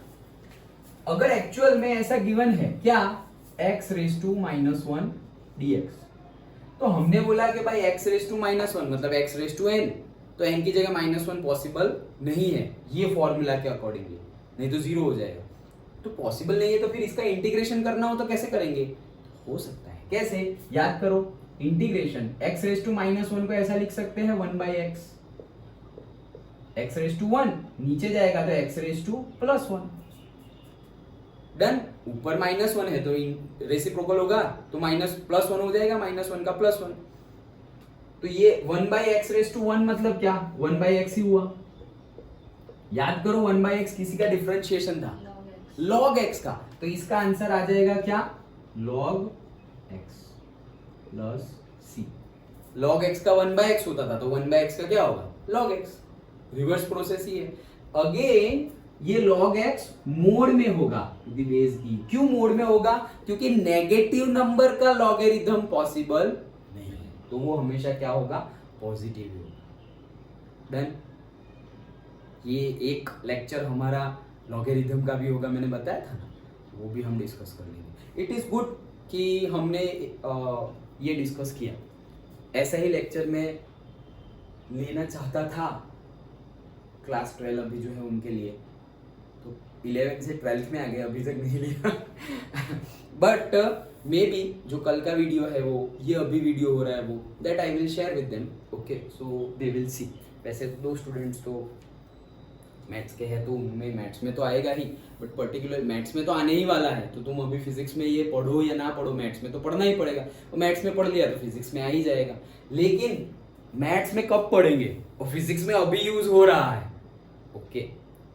अगर एक्चुअल में ऐसा गिवन है क्या, x⁻⁻1 dx, तो हमने बोला कि भाई x⁻⁻1 मतलब x⁻n, तो n की जगह -1 पॉसिबल नहीं है ये फॉर्मूला के अकॉर्डिंगली, नहीं तो 0 हो जाएगा। तो पॉसिबल नहीं है तो फिर इसका इंटीग्रेशन करना हो तो कैसे करेंगे? हो सकता है, कैसे? याद करो, इंटीग्रेशन x⁻1 को ऐसा लिख सकते हैं 1/x, x⁻1 नीचे जाएगा तो x⁻+1। डन? ऊपर -1 है तो रेसिप्रोकल होगा तो +1 हो जाएगा, -1 का +1। तो ये 1/x⁻1 मतलब क्या, 1/x ही हुआ। याद करो 1/x किसी का डिफरेंशिएशन था, log x का, तो इसका आंसर आ जाएगा क्या, log x plus c। log x का 1/x होता था तो 1/x का क्या होगा, log x। रिवर्स प्रोसेस ही है। अगेन ये log x मोड में होगा, बेस ई। क्यों मोड में होगा? क्योंकि नेगेटिव नंबर का लॉगरिथम पॉसिबल नहीं है, तो वो हमेशा क्या होगा, पॉजिटिव होगा। डन? ये एक लेक्चर हमारा लॉगरिथम का भी होगा, मैंने बताया था ना, वो भी हम डिस्कस कर लेंगे। इट इज गुड कि हमने ये डिस्कस किया। ऐसा ही लेक्चर में लेना चाहता था क्लास 12 अभी जो है उनके लिए, तो 11 से 12th में आ गया, अभी तक नहीं लिया। बट मे बी जो कल का वीडियो है वो, ये अभी वीडियो हो रहा है वो, that I will share with them. Okay, so they will see. वैसे तो 2 स्टूडेंट्स तो मैथ्स के हैं तो उनमें मैथ्स में तो आएगा ही, बट पर्टिकुलर मैथ्स में तो आने ही वाला है। तो तुम अभी फिजिक्स में ये पढ़ो या ना पढ़ो, मैथ्स में तो पढ़ना ही पड़ेगा। तो मैथ्स में पढ़ लिया तो फिजिक्स में आ ही जाएगा। लेकिन मैथ्स में कब पढ़ेंगे, और फिजिक्स में अभी यूज हो रहा है। ओके,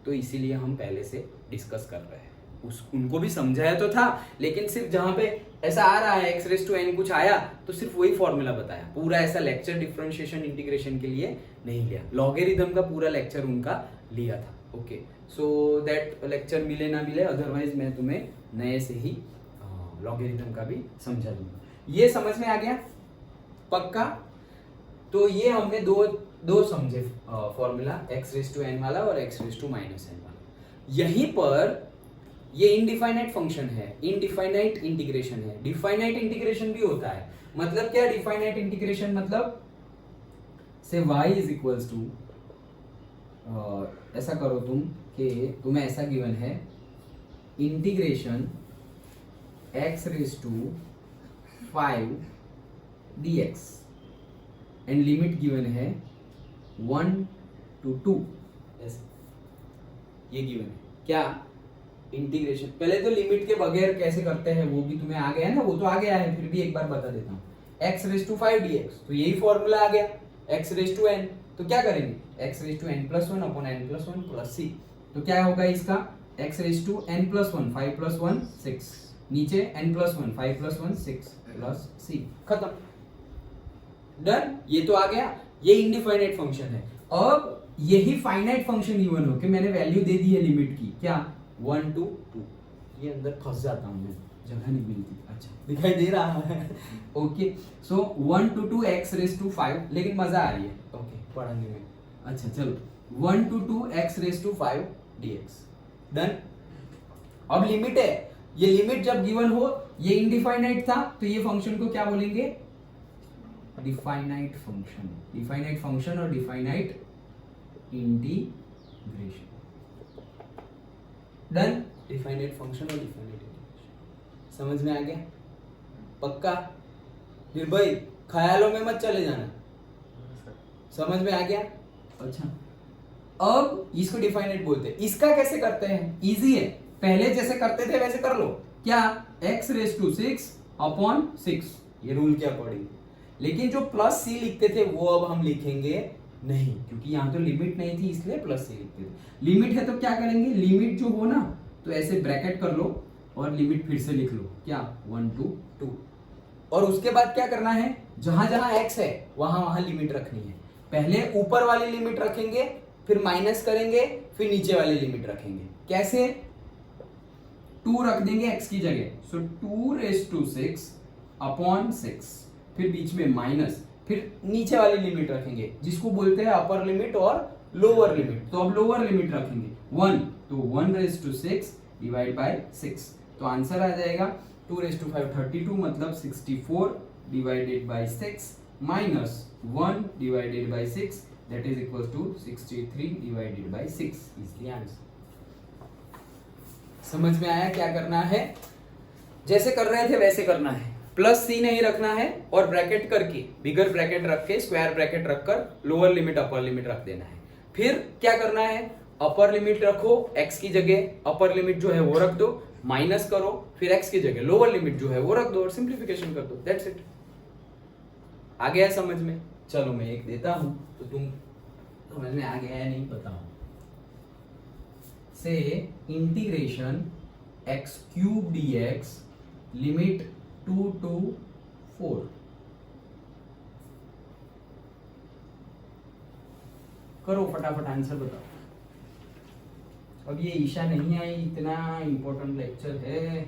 तो इसीलिए हम पहले से डिस्कस कर रहे हैं। उनको भी समझाया तो था, लेकिन सिर्फ जहां पे ऐसा आ रहा है x⁻n कुछ आया तो सिर्फ वही फॉर्मूला बताया, पूरा ऐसा लेक्चर डिफरेंशिएशन इंटीग्रेशन के लिए नहीं लिया। लॉगरिथम का पूरा लेक्चर उनका लिया था। ओके, सो दैट लेक्चर मिले ना मिले, अदरवाइज मैं तुम्हें नए से ही लॉगरिथम का भी समझा दूंगा। ये समझ में आ गया पक्का? तो ये हमने दो समझे फॉर्मूला, x⁻n वाला और x⁻n वाला। यहीं पर ये इनडिफाइनाइट फंक्शन है, इनडिफाइनाइट इंटीग्रेशन है, डिफाइनाइट इंटीग्रेशन भी होता है। मतलब क्या डिफाइनाइट इंटीग्रेशन? मतलब से y इज इक्वल्स टू, ऐसा करो तुम कि तुम्हें ऐसा गिवन है integration x⁵ dx and limit given है 1 to 2, ऐसे ये गिवन है। क्या इंटीग्रेशन? पहले तो लिमिट के बगैर कैसे करते हैं वो भी तुम्हें आ गया है ना, वो तो आ गया है, फिर भी एक बार बता देता हूँ। x⁵ dx, तो यही फॉर्मूला आ गया x⁻n। तो क्या करेंगे x⁻n+1 upon n+1 plus c। तो क्या होगा इसका x⁻n+1 5+1 6, नीचे n+1 5+1 6 प्लस c, खत्म, डन। ये तो आ गया, ये इनडिफाइनाइट फंक्शन है। अब यही फाइनाइट फंक्शन गिवन हो कि मैंने वैल्यू दे दी है लिमिट की, क्या 1 to 2। ये अंदर फंस जाता हूं मैं, जगह नहीं मिलती। अच्छा दिखाई दे रहा है। ओके, सो 1 to 2 x⁵5, लेकिन मजा आ रही है ओके पढ़ने में। अच्छा चलो 1 to 2 x⁵5 dx, डन। अब लिमिट है, ये लिमिट जब गिवन हो, ये इनडिफाइनाइट था तो ये फंक्शन को क्या बोलेंगे? Definite function. डिफाइनाइट फंक्शन और definite integration, done. Definite function और डिफाइनाइट इंटीग्रेशन समझ में आ गया पक्का? निर्भय ख्यालों में मत चले जाना, समझ में आ गया? अच्छा, अब इसको डिफाइनाइट बोलते हैं। इसका कैसे करते हैं? इजी है, पहले जैसे करते थे वैसे कर लो। क्या x⁻6 अपॉन 6, ये रूल के अकॉर्डिंग। लेकिन जो प्लस c लिखते थे वो अब हम लिखेंगे नहीं, क्योंकि यहाँ तो लिमिट नहीं थी इसलिए प्लस c लिखते थे। लिमिट है तो क्या करेंगे, लिमिट जो हो ना तो ऐसे ब्रैकेट कर लो और लिमिट फिर से लिख लो, क्या 1 to 2। और उसके बाद क्या करना है, जहां जहां x है वहां वहां लिमिट रखनी है। पहले ऊपर वाली लिमिट रखेंगे, फिर माइनस करेंगे, फिर नीचे वाली लिमिट रखेंगे। कैसे? 2 रख देंगे x की जगह, सो 2⁻6 अपॉन 6, फिर बीच में माइनस, फिर नीचे वाली लिमिट रखेंगे जिसको बोलते हैं अपर लिमिट और लोअर लिमिट। तो अब लोअर लिमिट रखेंगे 1, तो 1⁻6 डिवाइड बाय 6, तो आंसर आ जाएगा 2⁵5 32, मतलब 64 divided by 6 minus 1 divided by 6, that is equal to 63 divided by 6 is the answer. समझ में आया क्या करना है? जैसे कर रहे थे वैसे करना है, प्लस c नहीं रखना है और ब्रैकेट करके, बिगर ब्रैकेट रख के, स्क्वायर ब्रैकेट रखकर लोअर लिमिट अपर लिमिट रख देना है। फिर क्या करना है, अपर लिमिट रखो x की जगह, अपर लिमिट जो है वो रख दो, माइनस करो, फिर x की जगह लोअर लिमिट जो है वो रख दो और सिंप्लीफिकेशन कर दो, दैट्स इट। आ गया समझ में? चलो मैं एक देता हूं तो तुम समझ में आ गया है नहीं बताओ। से integration x³ dx limit 2 to 4, करो फटाफट आंसर बताओ। अब ये ईशा नहीं आई, इतना इंपॉर्टेंट लेक्चर है।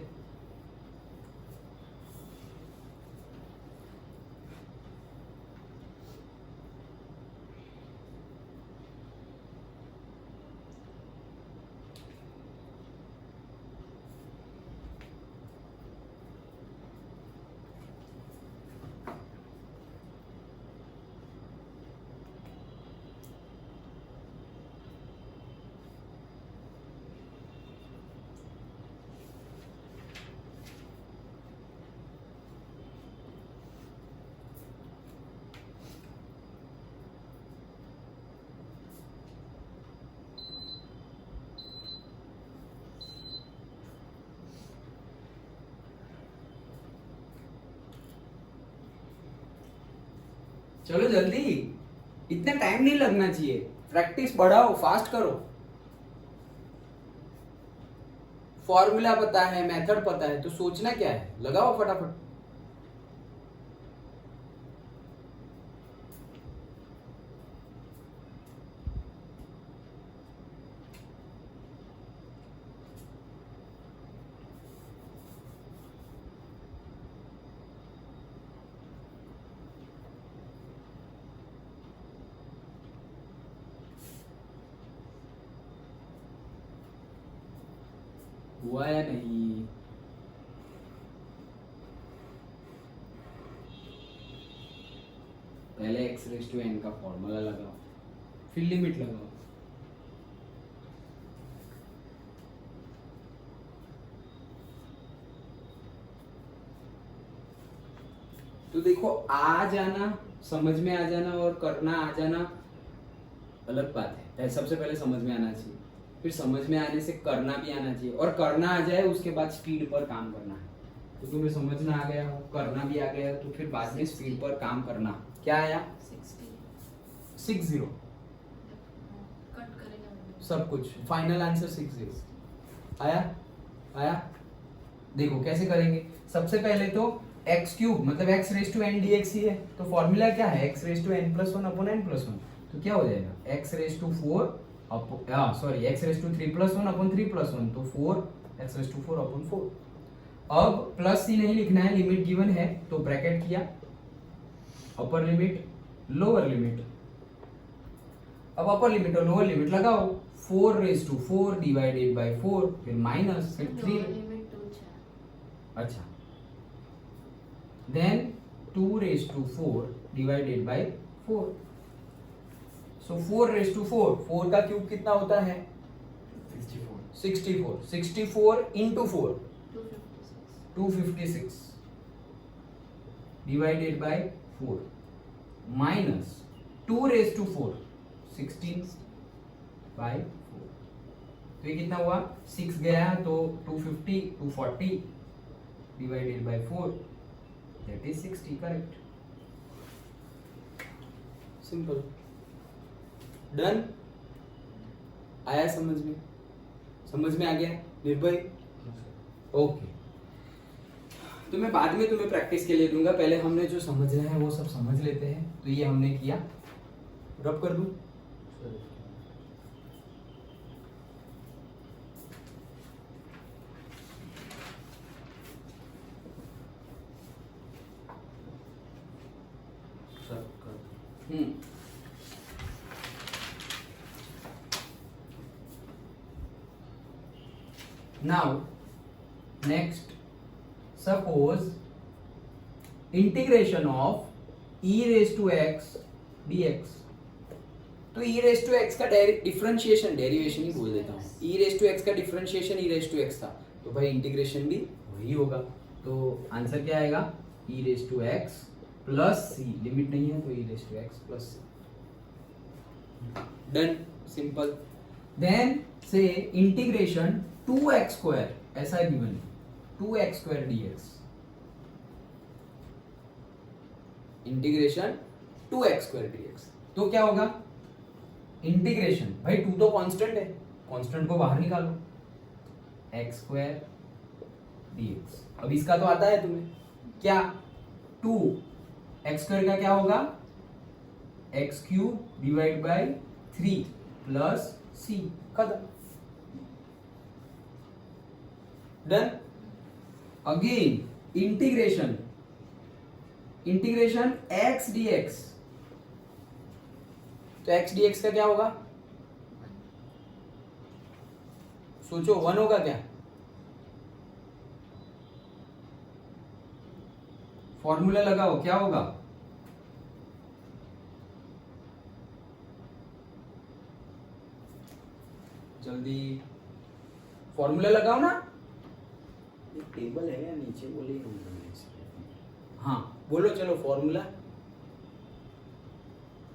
चलो जल्दी, इतना टाइम नहीं लगना चाहिए, प्रैक्टिस बढ़ाओ, फास्ट करो। फॉर्मूला पता है, मेथड पता है, तो सोचना क्या है, लगाओ फटाफट। हुआ या नहीं? पहले x रेज टू n का फॉर्मूला लगाओ, फिर लिमिट लगाओ। तो देखो, आ जाना, समझ में आ जाना और करना आ जाना अलग बात है। सबसे पहले समझ में आना चाहिए, फिर समझ में आने से करना भी आना चाहिए, और करना आ जाए उसके बाद स्पीड पर काम करना है। तो तुम्हें समझना आ गया हो, करना भी आ गया, तो फिर बाद में स्पीड पर काम करना। क्या आया? 60 कट करेंगे सब कुछ, फाइनल आंसर 60 आया। देखो कैसे करेंगे। सबसे पहले तो x क्यूब मतलब x raise to n dx ही है, तो फॉर्मूला क्या है? x raise to n plus 1 upon n plus 1। तो क्या हो जाएगा? x raise to 4 x raise to 3 plus 1 upon 3 plus 1, तो 4 x रेज टू 4 अपॉन 4। अब प्लस सी नहीं लिखना है, लिमिट गिवन है तो ब्रैकेट किया, अपर लिमिट लोअर लिमिट। अब अपर लिमिट और लोअर लिमिट लगाओ, 4 रेज टू 4 डिवाइडेड बाय 4, फिर माइनस, फिर 3। लिमिट 2 है। अच्छा, then 2 raised to 4 divided by 4. So 4 raised to 4, 4 का क्यूब कितना होता है? 64 64 into 4 256 divided by 4 minus 2 raised to 4 16 by 4। तो ये कितना हुआ? 6 गया तो 250 240 divided by 4, that is 60, correct? Simple, done. आया समझ में आ गया निर्भय? ओके, तो मैं बाद में तुम्हें प्रैक्टिस के लिए दूंगा, पहले हमने जो समझना है वो सब समझ लेते हैं। तो ये हमने किया, रब कर दूं? Now, next, suppose integration of e raised to x dx। तो e raised to x का डिफरेंशिएशन, डेरिवेशन ही बोल देता हूँ, e raised to x का differentiation e raised to x था, तो भाई इंटीग्रेशन भी वही होगा। तो आंसर क्या आएगा? e raised to x plus c, limit नहीं है तो e raised to x plus c। Done, simple. Then say integration 2x square, ऐसा गिवन है, 2x square dx, integration 2x square dx। तो क्या होगा? इंटीग्रेशन, भाई 2 तो कांस्टेंट है, कांस्टेंट को बाहर निकालो, x स्क्वायर dx। अब इसका तो आता है तुम्हें क्या? 2 x स्क्वायर का क्या होगा? x cube divide by 3 plus c, खत्म, done. Again integration x dx, तो x dx का क्या होगा? सोचो, 1 होगा क्या? फॉर्मूला लगाओ, क्या होगा? जल्दी फॉर्मूला लगाओ ना, टेबल है या नीचे बोले? हाँ बोलो, चलो फॉर्मूला।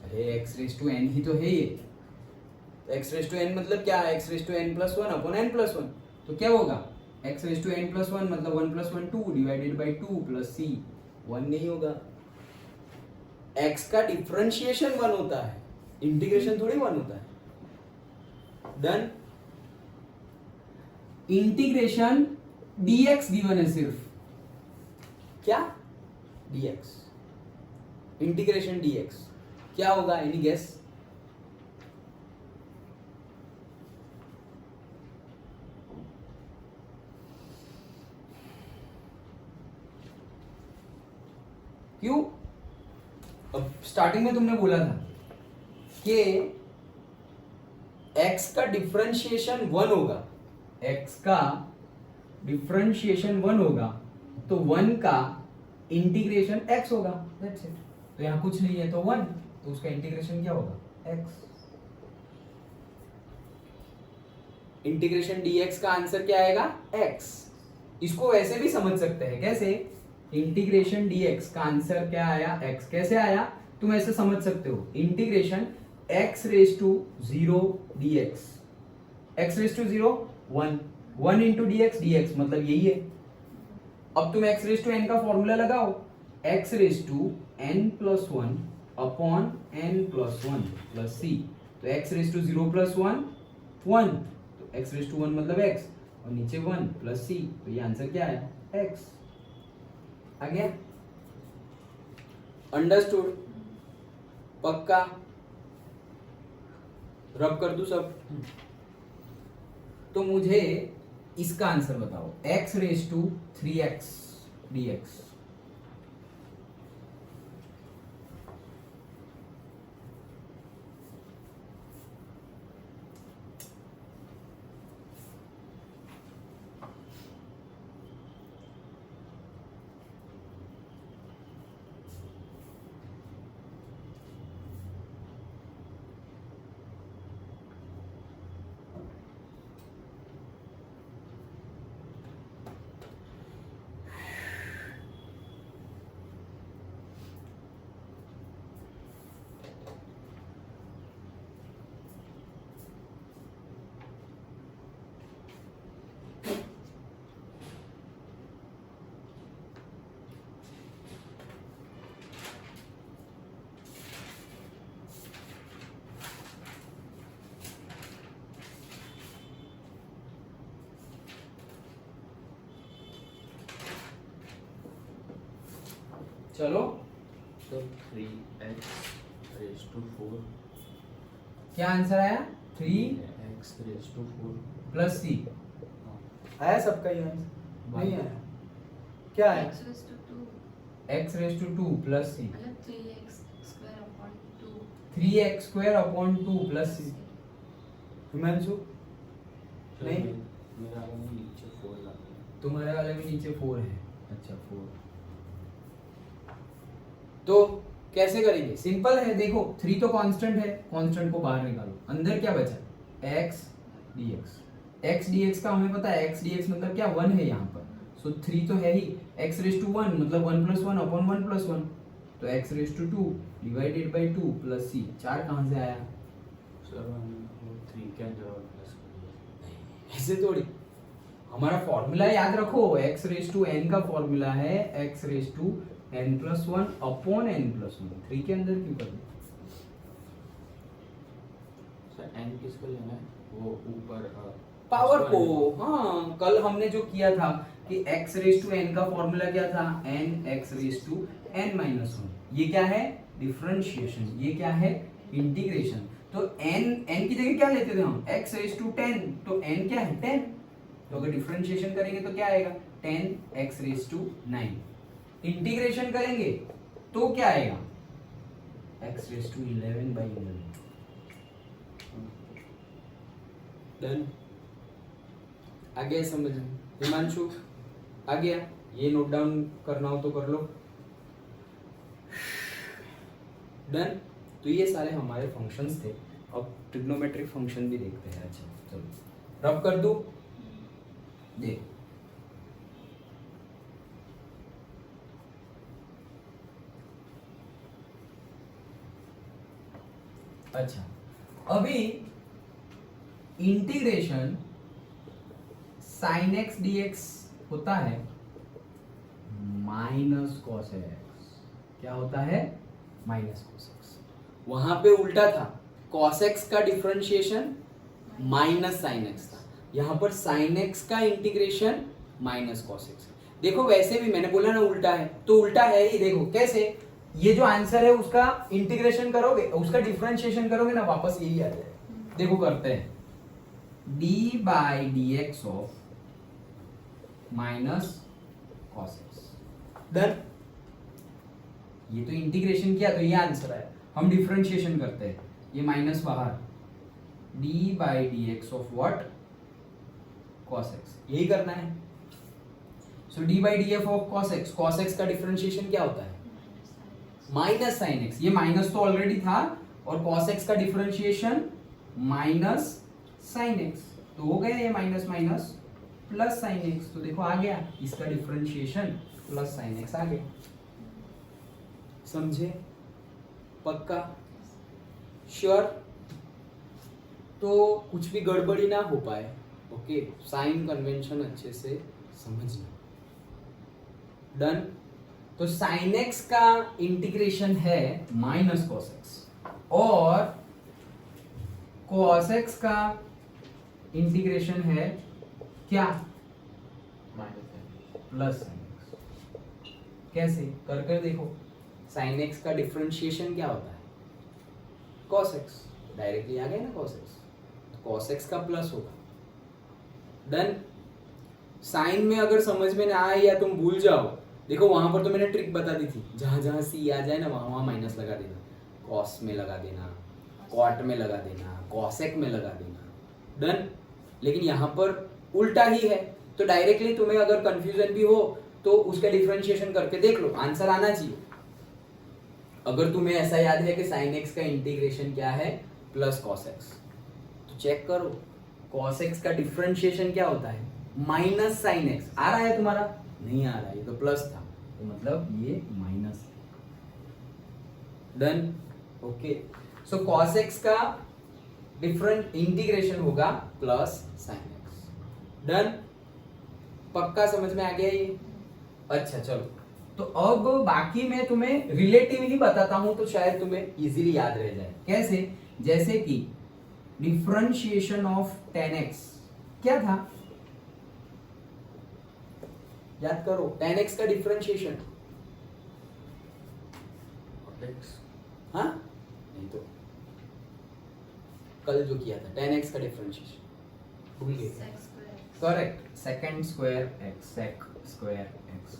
अरे x रेज टू n ही तो है ये, x रेज टू n मतलब क्या है? x raise to n plus 1 upon n plus 1। तो क्या होगा? x raise to n plus 1 मतलब 1 plus 1 2 divided by 2 plus c, 1 नहीं होगा। x का डिफरेंशिएशन 1 होता है, इंटीग्रेशन थोड़ी 1 होता है। डन। इंटीग्रेशन dx गिवन है सिर्फ, क्या dx, इंटीग्रेशन dx क्या होगा, एनी गेस? क्यों? अब स्टार्टिंग में तुमने बोला था कि x का डिफरेंशिएशन 1 होगा, x का डिफरेंशिएशन 1 होगा, तो 1 का इंटीग्रेशन x होगा, दैट्स इट। तो यहां कुछ नहीं है तो 1, तो उसका इंटीग्रेशन क्या होगा, x। इंटीग्रेशन dx का आंसर क्या आएगा, x। इसको वैसे भी समझ सकते हैं, कैसे? इंटीग्रेशन dx का आंसर क्या आया, x। कैसे आया तुम ऐसे समझ सकते हो, integration x raise to 0 dx, x raise to 0 1 into dx, dx मतलब यही है। अब तुम x रेज टू n का फॉर्मूला लगाओ, x raise to n plus 1 upon n plus 1 plus c, तो x रेज टू 0 प्लस 1 1, तो x रेज टू 1 मतलब x, और नीचे 1 प्लस c, तो ये आंसर क्या है, x। आ गया? अंडरस्टूड? पक्का? रब कर दूं सब? तो मुझे इसका आंसर बताओ, x raise to 3x dx। चलो, तो 3x रेज टू 4, क्या आंसर आया, 3 x रेज टू 4 प्लस c। आया सबका ये आंसर? नहीं आया, क्या आया? x raised to 2 x raise to 2 plus c, मतलब 3x square upon 2 3x square upon 2 plus c। Himanshu? नहीं? मेरा वाला नीचे 4 लगा है। तुम्हारे वाले में नीचे 4 है, अच्छा 4। तो कैसे करेंगे, सिंपल है, देखो 3 तो कांस्टेंट है, कांस्टेंट को बाहर निकालो, अंदर क्या बचा, x dx। x dx का हमें पता है, x dx मतलब क्या, 1 है यहाँ पर, सो 3 तो है ही, x रेज टू 1 मतलब 1 प्लस 1 अपॉन 1 प्लस 1, तो x raise to 2 divided by 2 plus c। 4 कहाँ से आया? सर वो 3 क्या जवाब प्लस कर दिया। ऐसे थोड़ी, हमारा फॉर्मूला याद रखो, x रेज टू n का फॉर्मूला है x raise to n plus 1 upon n plus 1, 3 के अंदर क्यों कर दिया? सर n किसको लेना है, वो ऊपर पावर को, हाँ कल हमने जो किया था कि x रेज टू n का फॉर्मूला क्या था, n x raise to n minus 1, ये क्या है, डिफरेंशिएशन, ये क्या है, इंटीग्रेशन। तो n की जगह क्या लेते थे हम, x रेज टू 10, तो n क्या है, 10, तो अगर डिफरेंशिएशन करेंगे तो क्या आएगा, 10 x रेज टू 9। इंटीग्रेशन करेंगे तो क्या आएगा, x raise to 11 by 11। Done? आ गया समझ में? हिमांशु आ गया? ये नोट डाउन करना हो तो कर लो। डन? तो ये सारे हमारे फंक्शंस थे, अब ट्रिग्नोमेट्रिक फंक्शन भी देखते हैं। अच्छा चलो रब कर दूं, देख अच्छा, अभी इंटीग्रेशन साइन एक्स dx होता है माइनस कॉस एक्स। क्या होता है, माइनस कॉस एक्स। वहां पे उल्टा था, कॉस एक्स का डिफरेंशिएशन माइनस साइन एक्स था, यहाँ पर साइन एक्स का इंटीग्रेशन माइनस कॉस एक्स। देखो वैसे भी मैंने बोला ना उल्टा है, तो उल्टा है ही। देखो कैसे, ये जो आंसर है उसका इंटीग्रेशन करोगे, उसका डिफरेंशिएशन करोगे ना, वापस यही आ जाएगा। देखो करते हैं, D by D x of minus cos x. Done. ये तो इंटीग्रेशन किया तो ये आंसर है। हम डिफरेंशिएशन करते हैं, ये माइनस बाहर, d by D x of what, cos x. यही करना है। So d by d f of cos x का डिफरेंशिएशन क्या होता है, माइनस साइन एक्स। ये माइनस तो ऑलरेडी था, और कॉस एक्स का डिफरेंशिएशन माइनस साइन एक्स, तो हो गया ये minus minus plus sine x. तो देखो आ गया, इसका डिफरेंशिएशन प्लस साइन एक्स आ गया। समझे? पक्का? श्योर? तो कुछ भी गड़बड़ी ना हो पाए, ओके, साइन कन्वेंशन अच्छे से समझना। डन। तो साइन एक्स का इंटीग्रेशन है माइनस कॉस एक्स, और कॉस एक्स का इंटीग्रेशन है क्या, प्लस साइन एक्स। कैसे कर कर देखो, साइन एक्स का डिफरेंशिएशन क्या होता है, कॉस एक्स। डायरेक्टली आ गया ना कॉस एक्स, तो कॉस एक्स का प्लस होगा। डन। साइन में अगर समझ में ना आए या तुम भूल जाओ, देखो वहां पर तो मैंने ट्रिक बता दी थी, जहां जहां सी आ जाए ना वहां वहां माइनस लगा देना, कॉस में लगा देना, कॉट में लगा देना, कॉसेक में लगा देना। डन। लेकिन यहाँ पर उल्टा ही है, तो डायरेक्टली तुम्हें अगर कंफ्यूजन भी हो तो उसका डिफरेंशिएशन करके देख लो, आंसर आना चाहिए। अगर तुम्हें ऐसा याद है कि साइन एक्स का इंटीग्रेशन क्या है, प्लस कॉस एक्स, तो चेक करो कॉस एक्स का डिफरेंशिएशन क्या होता है, माइनस साइन एक्स। आ रहा है तुम्हारा? नहीं आ रहा है, ये तो प्लस था, तो मतलब ये माइनस है। Done. Okay. So cos x का डिफरेंट इंटीग्रेशन होगा प्लस साइन एक्स। डन। पक्का समझ में आ गया ये? अच्छा चलो, तो अब बाकी मैं तुम्हें रिलेटिव ही बताता हूं, तो शायद तुम्हें इजीली याद रह जाए। कैसे? जैसे कि डिफरेंशिएशन ऑफ 10x क्या था, याद करो। 10x का डिफरेंशिएशन, हाँ नहीं तो कल जो किया था 10x का डिफरेंशिएशन भूल गए? sec square x. Correct, second square x, sec square x.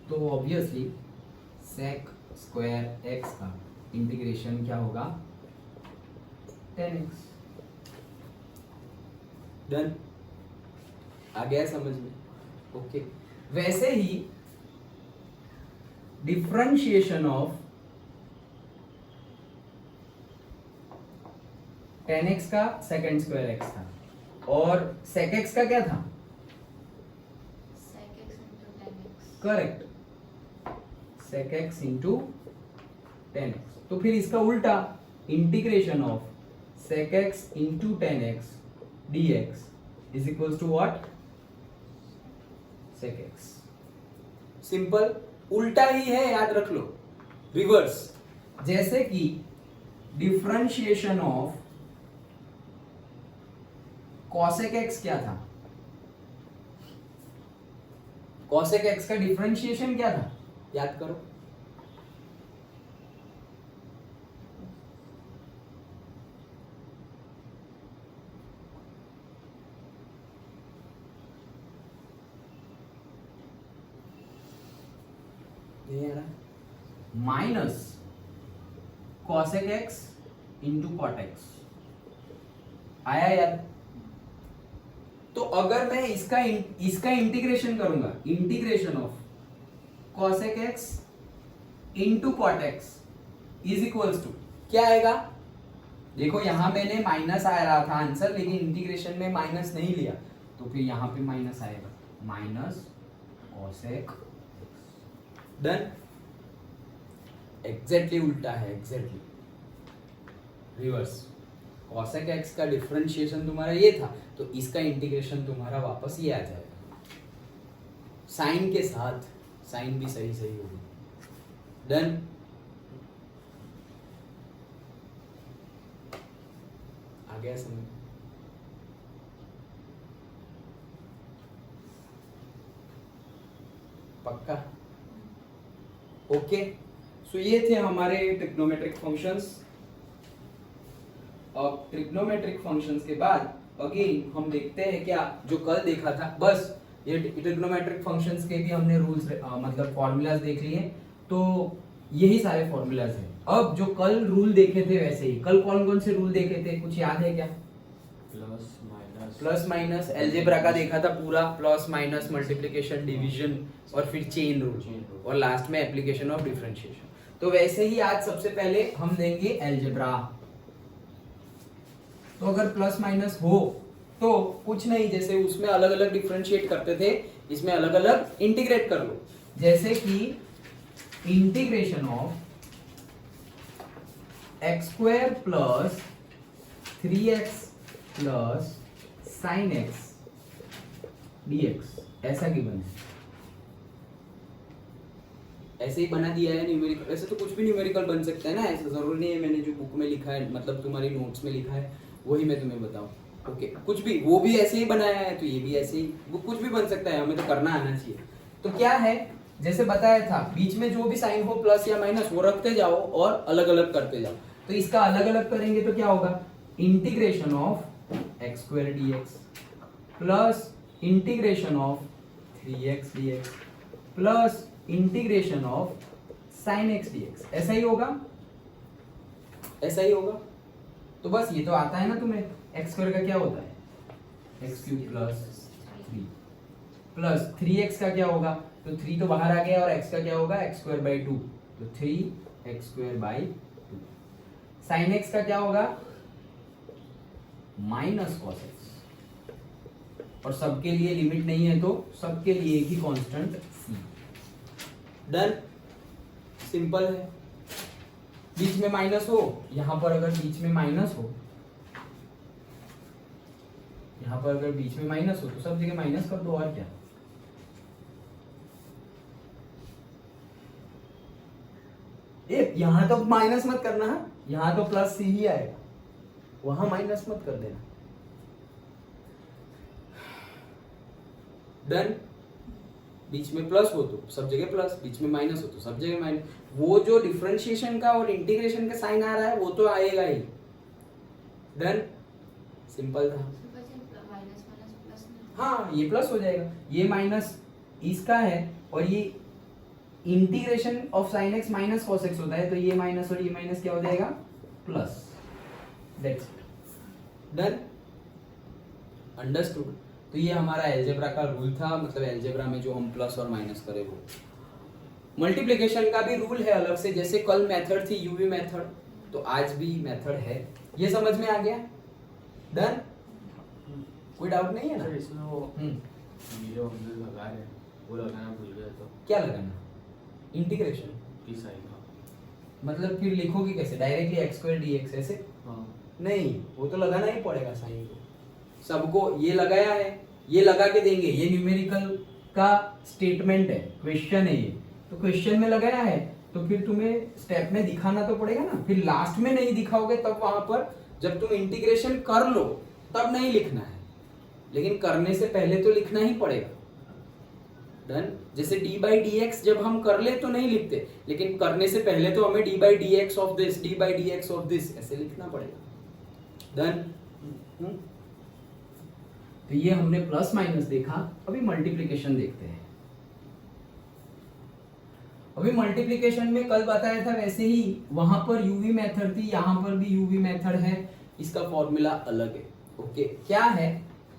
तो ऑब्वियसली सेक स्क्वायर एक्स का इंटीग्रेशन क्या होगा, 10x। डन। आ गया समझ में? ओके। वैसे ही डिफरेंशिएशन ऑफ 10x का सेकंड स्क्वायर एक्स था, और sec x का क्या था, sec x into tan x. Correct, sec x into 10x। तो फिर इसका उल्टा, integration of sec x into 10x dx is equal to what, sec x। Simple, उल्टा ही है, याद रख लो, रिवर्स। जैसे कि डिफरेंशिएशन ऑफ cosec x क्या था, cosec x का डिफरेंशिएशन क्या था, याद करो। नहीं आ रहा? Minus cosec x into cot x। आया याद? तो अगर मैं इसका इंटीग्रेशन करूंगा, integration of cosec x into cot x is equals to क्या आएगा, देखो यहां मैंने माइनस आ रहा था आंसर, लेकिन इंटीग्रेशन में माइनस नहीं लिया, तो फिर यहां पे माइनस आएगा, minus cosec x। Done. Exactly उल्टा है, एग्जैक्टली रिवर्स। cosec x का डिफरेंशिएशन तुम्हारा ये था, तो इसका इंटीग्रेशन तुम्हारा वापस ये आ जाएगा, साइन के साथ, साइन भी सही सही होगी। डन। आ गया समझ? पक्का? ओके, सो ये थे हमारे ट्रिग्नोमेट्रिक फंक्शंस। अब ट्रिग्नोमेट्रिक फंक्शंस के बाद अगेन हम देखते हैं क्या जो कल देखा था, बस ये ट्रिग्नोमेट्रिक फंक्शंस के भी हमने रूल्स मतलब फॉर्मूलाज देख लिए, तो यही सारे फॉर्मूलाज हैं। अब जो कल रूल देखे थे वैसे ही, कल कौन कौन से रूल देखे थे, कुछ याद है क्या? प्लस माइनस अलजेब्रा का देखा था पूरा, प्लस माइनस मल्टीप्लिकेशन डिवीजन और फिर चेन रूल और लास्ट में एप्लीकेशन ऑफ डिफरेंशिएशन। तो वैसे ही आज सबसे पहले हम देंगे अलजेब्रा। तो अगर प्लस माइनस हो तो कुछ नहीं, जैसे उसमें अलग अलग डिफरेंशिएट करते थे, इसमें अलग अलग इंटीग्रेट कर लो। जैसे कि integration of x square plus 3x plus sine x dx, ऐसा गिवन है। ऐसे ही बना दिया है न्यूमेरिकल, ऐसे तो कुछ भी न्यूमेरिकल बन सकता है ना, ऐसा जरूरी नहीं है मैंने जो बुक में लिखा है, मतलब तुम्हारी नोट्स में लिखा है वही मैं तुम्हें बताऊं। ओके, कुछ भी, वो भी ऐसे ही बनाया है तो ये भी ऐसे ही, वो कुछ भी बन सकता है, हमें तो करना आना चाहिए। तो क्या है, जैसे बताया था, बीच में जो भी साइन हो प्लस या माइनस वो रखते जाओ और अलग अलग करते जाओ। तो इसका अलग अलग करेंगे तो क्या होगा, integration of x square dx plus integration of 3x dx plus integration of sine x dx, ऐसा ही होगा, ऐसा ही होगा। तो बस ये तो आता है ना तुम्हें, एक्स स्क्वायर का क्या होता है x cube plus 3 plus 3x का क्या होगा, तो 3 तो बाहर आ गया और x का क्या होगा एक्स स्क्वायर बाई 2, तो 3x square by 2। Sign x का क्या होगा माइनस कॉस एक्स, और सबके लिए लिमिट नहीं है तो सबके लिए एक ही कांस्टेंट c। डन, सिंपल है। बीच में माइनस हो, यहां पर अगर बीच में माइनस हो, यहां पर अगर बीच में माइनस हो तो सब जगह माइनस कर दो, और क्या। ए यहां तो माइनस मत करना है, यहां तो प्लस सी ही आएगा, वहां माइनस मत कर देना। डन, बीच में प्लस हो तो सब जगह प्लस, बीच में माइनस हो तो सब जगह माइनस। वो जो डिफरेंशिएशन का और इंटीग्रेशन का साइन आ रहा है वो तो आएगा ही। डन, सिंपल था। हाँ, ये प्लस हो जाएगा, ये माइनस इसका है और ये integration of sine x minus cos x होता है, तो ये माइनस और ये माइनस क्या हो जाएगा plus. That's it. Done, understood. तो ये हमारा अलजेब्रा का रूल था, मतलब अलजेब्रा में जो हम प्लस और माइनस करें वो। मल्टीप्लिकेशन का भी रूल है अलग से, जैसे कल मेथड थी यूवी मेथड, तो आज भी मेथड है। ये समझ में आ गया? डन, कोई डाउट नहीं है ना? सर इसमें वो वीडियो हम जो लगा रहे हैं वो लगाना भूल गए तो क्या लगाना? इंटीग्रेशन की साइन का, मतलब फिर लिखोगे कैसे, डायरेक्टली एक्स स्क्वायर dx ऐसे? हाँ नहीं, वो तो लगाना ही पड़ेगा साइन को। सबको ये लगाया है, ये लगा के देंगे, ये न्यूमेरिकल का स्टेटमेंट है, क्वेश्चन है ये, तो क्वेश्चन में लगाया है तो फिर तुम्हें स्टेप में दिखाना तो पड़ेगा ना। फिर लास्ट में नहीं दिखाओगे तब वहां पर जब तुम इंटीग्रेशन कर लो तब नहीं लिखना है, लेकिन करने से पहले तो लिखना ही पड़ेगा। डन, जैसे d by dx जब हम कर ले तो नहीं लिखते, लेकिन करने से पहले तो हमें d by dx of this, d by dx of this ऐसे लिखना पड़ेगा। डन, तो ये हमने प्लस माइनस देखा। अभी मल्टीप्लिकेशन देखते हैं। अभी मल्टीप्लिकेशन में कल बताया था वैसे ही, वहां पर यूवी मेथड थी, यहां पर भी यूवी मेथड है, इसका फॉर्मूला अलग है। ओके, क्या है,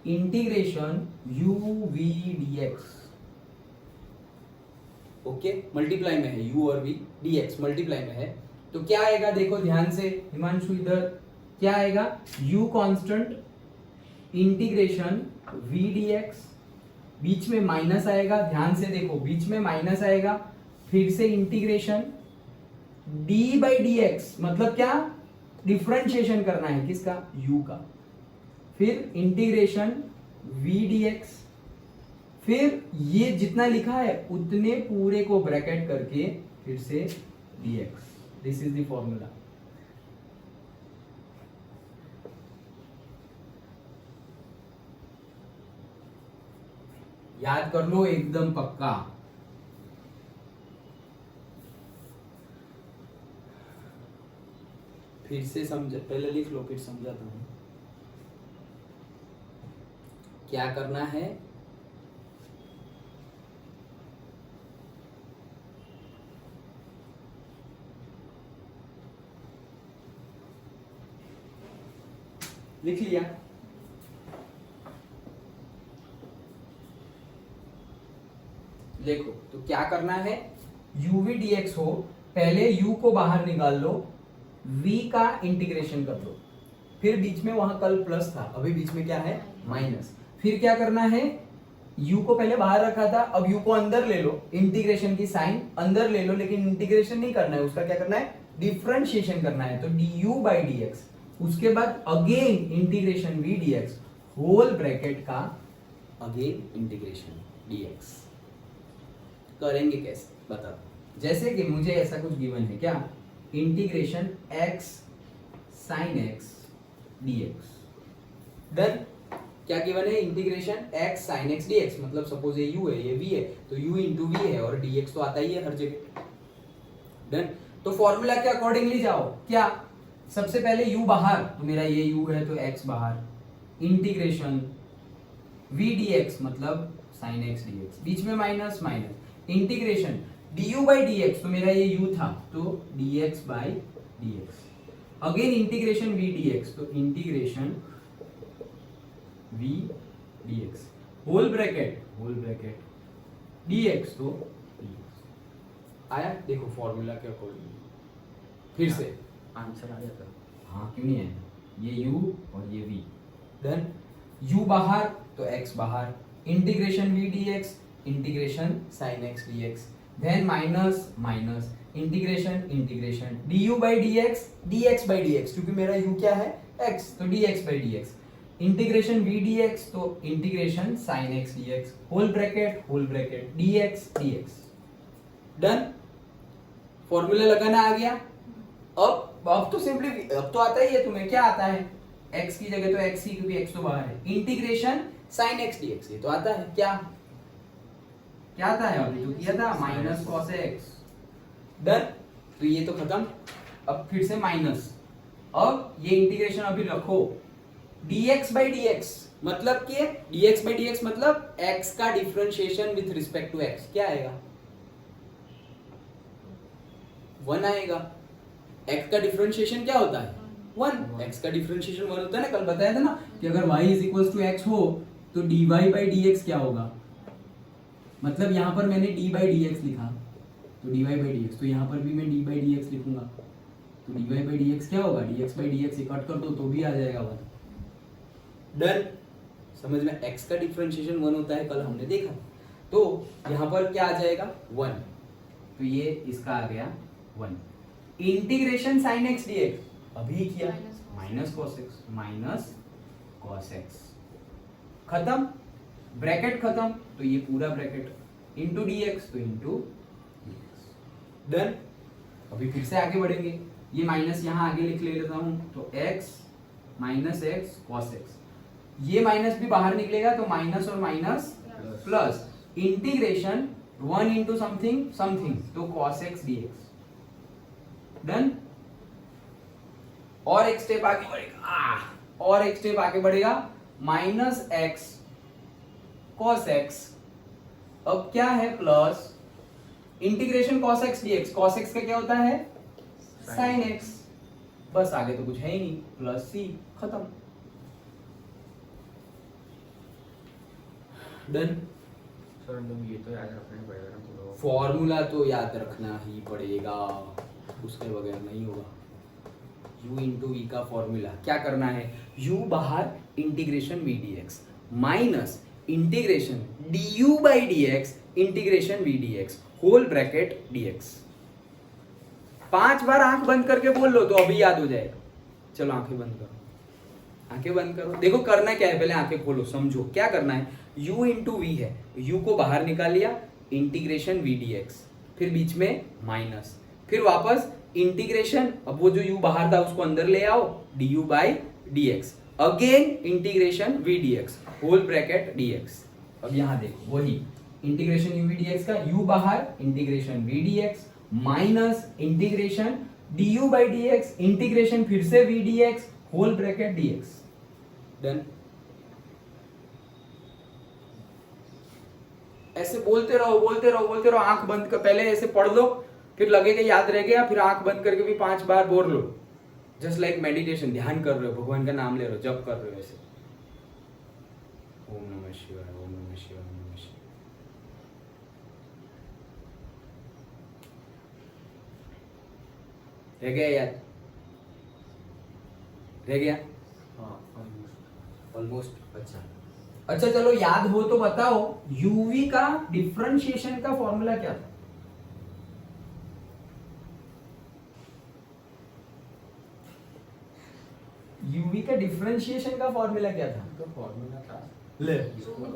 integration u v dx। Okay, multiply में है u और v, dx मल्टीप्लाई में है, तो क्या आएगा देखो ध्यान से हिमांशु, इधर क्या आएगा, u constant integration v dx, बीच में माइनस आएगा, ध्यान से देखो बीच में माइनस आएगा, फिर से इंटीग्रेशन d by dx, मतलब क्या, डिफरेंशिएशन करना है किसका, u का, फिर इंटीग्रेशन v dx, फिर ये जितना लिखा है उतने पूरे को ब्रैकेट करके फिर से dx। This is the formula. याद कर लो एकदम पक्का। फिर से समझ, पहले लिख लो फिर समझाता हूँ क्या करना है। लिख लिया? देखो तो क्या करना है, uv dx हो, पहले u को बाहर निकाल लो, v का इंटीग्रेशन कर लो, फिर बीच में वहां कल प्लस था, अभी बीच में क्या है माइनस। फिर क्या करना है, u को पहले बाहर रखा था, अब u को अंदर ले लो, इंटीग्रेशन की साइन अंदर ले लो, लेकिन इंटीग्रेशन नहीं करना है, उसका क्या करना है डिफरेंशिएशन करना है, तो du by dx, उसके बाद again integration v dx whole bracket का अगेन इंटीग्रेशन dx। करेंगे कैसे बता, जैसे कि मुझे ऐसा कुछ गिवन है क्या, integration x sin x dx, done. क्या गिवन है, integration x sin x dx, मतलब सपोज ये u है ये v है, तो u इंटू v है और dx तो आता ही है हर जगह, डन। तो फॉर्मूला के अकॉर्डिंगली जाओ, क्या सबसे पहले u बाहर, तो मेरा ये u है तो x बाहर, इंटीग्रेशन v dx मतलब sin x dx, बीच में minus minus, integration du by dx, तो मेरा ये u था तो dx by dx, again integration v dx, तो integration v dx whole bracket dx, तो dx आया। देखो फॉर्मूला के अकॉर्डिंग फिर से आंसर आ जाता। हाँ क्यों नहीं है, ये u और ये v, देन u बाहर तो x बाहर, integration v dx, integration sin x dx, then minus minus, integration du by dx, dx by dx, क्योंकि मेरा u क्या है x, तो dx by dx, integration v dx, तो integration sin x dx whole bracket dx dx, done. Formula लगाना आ गया। अब तो सिंपली, अब तो आता ही है तुम्हें, क्या आता है x की जगह तो x ही, क्योंकि x तो बाहर है, इंटीग्रेशन sin x dx, ये तो आता है, क्या आता है, अभी तो किया था माइनस cos x, डन। तो ये तो खत्म, अब फिर से माइनस, अब ये इंटीग्रेशन अभी रखो, dx by dx मतलब कि dx by dx मतलब x का differentiation with respect to x, क्या आएगा 1 आएगा। x का डिफरेंशिएशन क्या होता है 1, x का डिफरेंशिएशन 1 होता है ना, कल बताया था ना कि अगर y is equal to x हो तो dy by dx क्या होगा, मतलब यहां पर मैंने d by dx लिखा तो dy by dx, तो यहां पर भी मैं d by dx लिखूंगा, तो dy by dx क्या होगा, dx by dx से कट कर दो तो भी आ जाएगा 1, डन। समझ में, x का डिफरेंशिएशन 1 होता है, कल हमने देखा, तो यहां पर क्या आ जाएगा 1, तो ये इसका आ गया 1, इंटीग्रेशन sin x dx अभी किया माइनस cos x, खत्म, ब्रैकेट खत्म, तो ये पूरा ब्रैकेट इंटू dx, तो इंटू dx, डन। अभी फिर से आगे बढ़ेंगे, ये माइनस यहाँ आगे लिख लेता हूं, तो x minus x cos x, ये माइनस भी बाहर निकलेगा तो माइनस और minus plus, integration 1 into something something, तो cos x dx, डन। और एक स्टेप आगे बढ़ेगा, और एक स्टेप आगे बढ़ेगा, माइनस x cos x, अब क्या है plus integration cos x dx, cos x का क्या होता है sin x, बस आगे तो कुछ है ही नहीं, प्लस c, खत्म, डन। सर ये तो याद रखना ही पड़ेगा ना पूरा, फॉर्मूला तो याद रखना ही पड़ेगा, उसके बगैर नहीं होगा। u इंटू वी का फॉर्मूला क्या करना है, u बाहर integration v dx minus integration du by dx integration v dx whole bracket dx। 5 बार आंख बंद करके बोल लो तो अभी याद हो जाएगा। चलो आंखें बंद करो, आंखें बंद करो, देखो करना क्या है, पहले आंखें खोलो, समझो क्या करना है। u इंटू वी है, u को बाहर निकाल लिया, इंटीग्रेशन v dx, फिर बीच में माइनस, फिर वापस इंटीग्रेशन, अब वो जो u बाहर था उसको अंदर ले आओ, du by dx, again integration v dx whole bracket dx। अब यहां देखो वही इंटीग्रेशन u v dx का u बाहर integration v dx minus integration du by dx integration फिर से v dx whole bracket dx done. ऐसे बोलते रहो आंख बंद कर, पहले ऐसे पढ़ लो फिर लगेगा याद रह गया, फिर आंख बंद करके भी 5 बार बोल लो, जस्ट लाइक मेडिटेशन, ध्यान कर रहे हो, भगवान का नाम ले रहे हो, जप कर रहे हो ऐसे। ओम नमः शिवाय, ओम नमः शिवाय, ओम नमः शिवाय। रह गया याद? रह गया हाँ ऑलमोस्ट। ऑलमोस्ट। अच्छा चलो याद हो तो बताओ, यूवी का डिफरेंशिएशन का फॉर्मूला क्या था? यूवी का डिफरेंशिएशन का फॉर्मूला क्या था? तो फॉर्मूला था ले इसको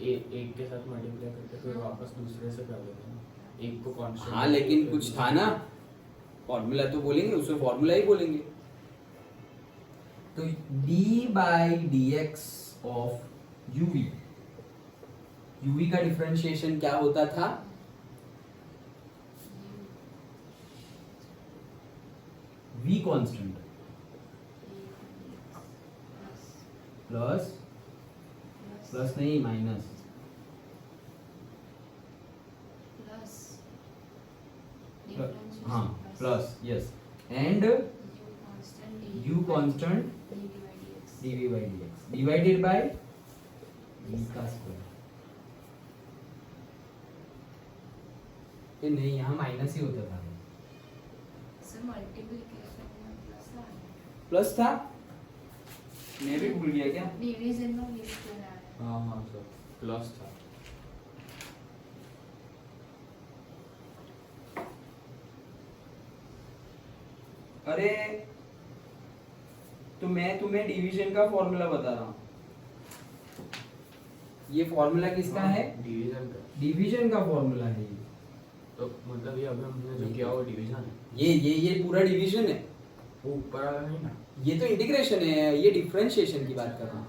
एक के साथ मल्टीप्लाई करके फिर वापस दूसरे से कर देते हैं, एक को कांस्टेंट। हाँ लेकिन कुछ था ना, फॉर्मूला तो बोलेंगे, उसमें फॉर्मूला ही बोलेंगे। तो d by D x of UV, UV का डिफरेंशिएशन क्या होता था? v कांस्टेंट प्लस प्लस नहीं माइनस हाँ plus yes and u constant dv by dx divided by v का स्क्वायर। ये नहीं, यहाँ माइनस ही होता था, सर मल्टीप्लिकेशन में प्लस प्लस था, मैं भी भूल गया क्या? डिवीजन में भी स्क्वायर आ रहा है। हाँ सर प्लस था। अरे तो मैं तुम्हें डिवीजन का फॉर्मूला बता रहा हूँ, ये फॉर्मूला किसका है? डिवीजन का। डिवीजन का फॉर्मूला है ये। तो मतलब ये अभी हमने जो किया वो डिवीजन है, ये पूरा डिवीजन है, वो ऊपर वाला नहीं ना। ये तो इंटीग्रेशन है, ये डिफरेंशिएशन की बात कर रहा हूँ।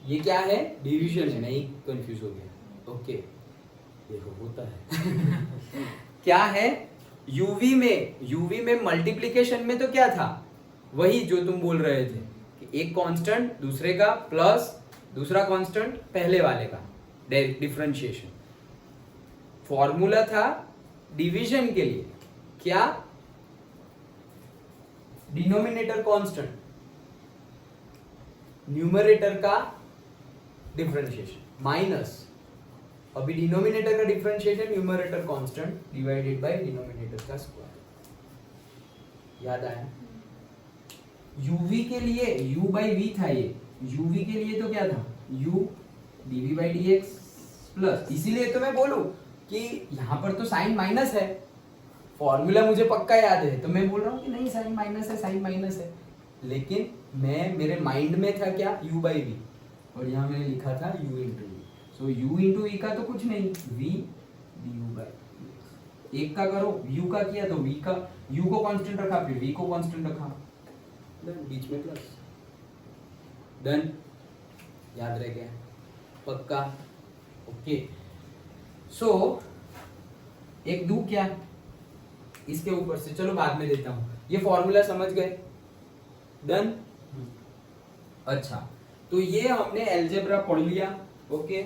ये क्या है? डिवीजन है, नहीं कंफ्यूज हो गया। ओके देखो होता है क्या है? यूवी में मल्टीप्लिकेशन में तो क्या था? वही जो तुम बोल रहे थे कि एक कांस्टेंट दूसरे का प्लस दूसरा कांस्टेंट पहले वाले का, डिफरेंशिएशन। फॉर्मूला था डिवीजन के लिए क्या? डिनोमिनेटर कांस्टेंट, न्यूमरेटर का डिफरेंशिएशन माइनस, अभी डिनोमिनेटर का differentiation numerator constant divided by denominator का स्क्वायर। याद आया? यूवी के लिए u बाई वी था, ये यूवी के लिए तो क्या था? u dv by dx plus, इसीलिए तो मैं बोलूं कि यहाँ पर तो साइन माइनस है, फॉर्मूला मुझे पक्का याद है, तो मैं बोल रहा हूँ कि नहीं साइन माइनस है, साइन माइनस है, लेकिन मैं मेरे माइंड में था क्या? u बाई वी, और यहाँ मैंने लिखा था u into v. So u into v का तो कुछ नहीं, v du बाई एक का करो, u का किया तो v का, u को कांस्टेंट रखा फिर v को कांस्टेंट रखा, बीच में प्लस। डन, याद रह गया पक्का? ओके सो एक दू क्या इसके ऊपर से, चलो बाद में देता हूं, ये फॉर्मूला समझ गए? डन। अच्छा तो ये हमने अलजेब्रा पढ़ लिया। ओके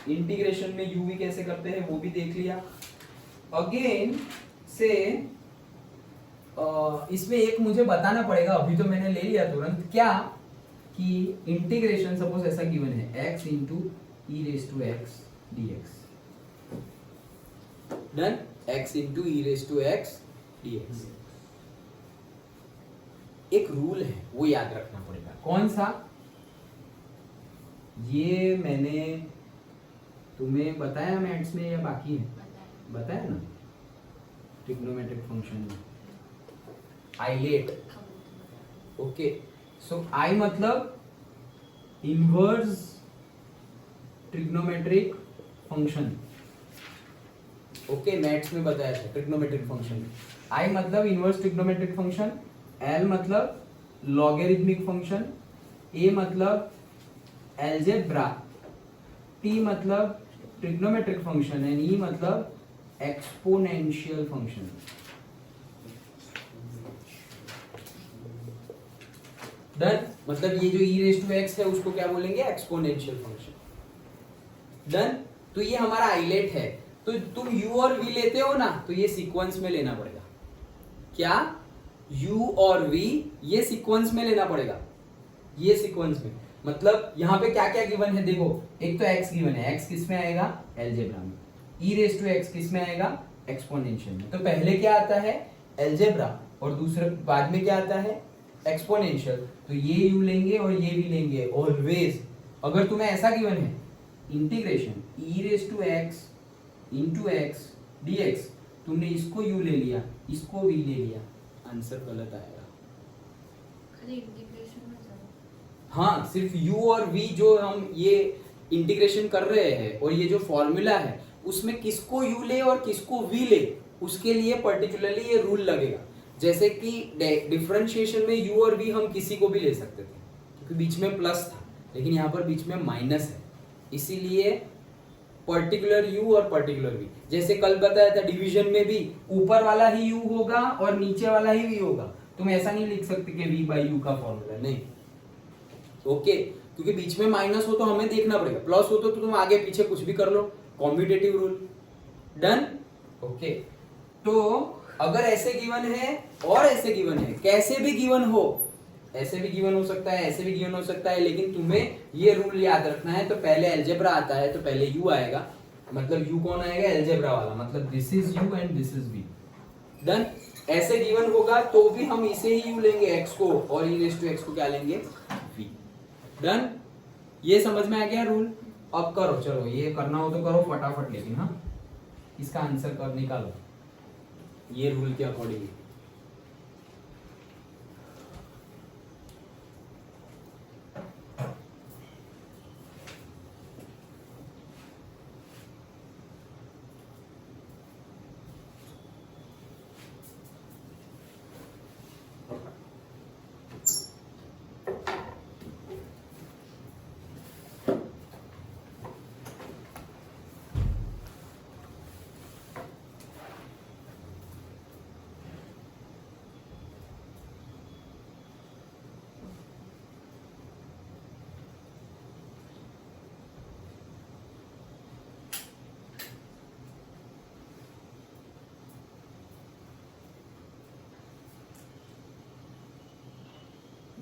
इंटीग्रेशन में यूवी कैसे करते हैं वो भी देख लिया। अगेन से इसमें एक मुझे बताना पड़ेगा, अभी तो मैंने ले लिया तुरंत, क्या कि इंटीग्रेशन सपोज ऐसा गिवन है x into e raise to x d x. Done, x into e raise to x d x. एक रूल है वो याद रखना पड़ेगा। कौन सा? ये मैंने तुम्हें बताया मैथ्स में या बाकी है? बताया ना, ट्रिग्नोमेट्रिक फंक्शन में आइलेट। ओके सो आई मतलब inverse trigonometric function. Okay maths में बताया था ट्रिग्नोमेट्रिक फंक्शन। आई मतलब इनवर्स ट्रिग्नोमेट्रिक फंक्शन, एल मतलब लॉगरिथमिक फंक्शन, ए मतलब अलजेब्रा, टी मतलब ट्रिग्नोमेट्रिक फंक्शन एंड ई मतलब एक्सपोनेंशियल फंक्शन। डन, मतलब ये जो e रेज टू एक्स है उसको क्या बोलेंगे, एक्सपोनेंशियल फंक्शन। डन, तो ये हमारा आइलेट है। तो तुम u और v लेते हो ना, तो ये सीक्वेंस में लेना पड़ेगा। क्या, u और v ये सीक्वेंस में लेना पड़ेगा, ये सीक्वेंस में। मतलब यहाँ पे क्या क्या गिवन है देखो, एक तो x गिवन है, x किस में आएगा, एलजेब्रा में। e रेज टू x किस में आएगा, एक्सपोनेंशियल में। तो पहले क्या आता है, एलजेब्रा, और दूसरे बाद में क्या आता है, एक्सपोनेंशियल। तो ये u लेंगे और ये भी लेंगे ऑलवेज। अगर तुम्हें ऐसा गिवन है, integration e raise to x into x dx, तुमने इसको u ले लिया, इसको v ले लिया, आंसर गलत आएगा। खाली इंटीग्रेशन में जाओ। हाँ, सिर्फ u और v जो हम ये इंटीग्रेशन कर रहे हैं और ये जो फॉर्मूला है उसमें किसको u ले और किसको v ले, उसके लिए पर्टिकुलरली ये रूल लगेगा। जैसे कि डिफरेंशिएशन में u और v हम किसी को भी ले सकते थे क्योंकि बीच में प्लस था, लेकिन यहाँ पर बीच में माइनस है, इसीलिए पर्टिकुलर u और पर्टिकुलर v। जैसे कल बताया था डिवीजन में भी ऊपर वाला ही u होगा और नीचे वाला ही v होगा। तुम ऐसा नहीं लिख सकते कि v बाई u का फॉर्मूला, नहीं। ओके, क्योंकि बीच में माइनस हो तो हमें देखना पड़ेगा, प्लस हो तो तुम आगे पीछे कुछ भी कर लो, कॉम्यूटेटिव रूल। Done, okay. तो अगर ऐसे गिवन है और ऐसे गिवन है, कैसे भी गिवन हो, ऐसे भी गिवन हो सकता है, ऐसे भी गिवन हो सकता है, लेकिन तुम्हें ये रूल याद रखना है। तो पहले अलजेब्रा आता है तो पहले u आएगा, मतलब u कौन आएगा, अलजेब्रा वाला, मतलब this is u and this is v। Done, ऐसे गिवन होगा तो भी हम इसे ही u लेंगे x को, और e रेज टू x को क्या लेंगे, v। डन, ये समझ में आ गया रूल। अब करो, चलो ये करना हो तो करो फटाफट, लेकिन हाँ इसका आंसर कर निकालो ये रूल के अकॉर्डिंग।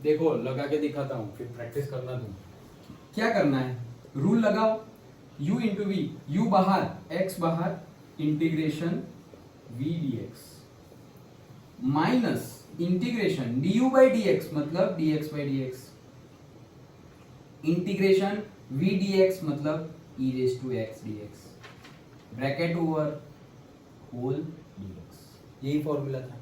देखो लगा के दिखाता हूँ, फिर प्रैक्टिस करना तुम। क्या करना है, रूल लगाओ, u इंटू वी, u बाहर x बाहर, integration v dx minus integration du by dx मतलब dx by dx, integration v dx मतलब e raise to x dx, bracket over whole dx। यही फॉर्मूला था।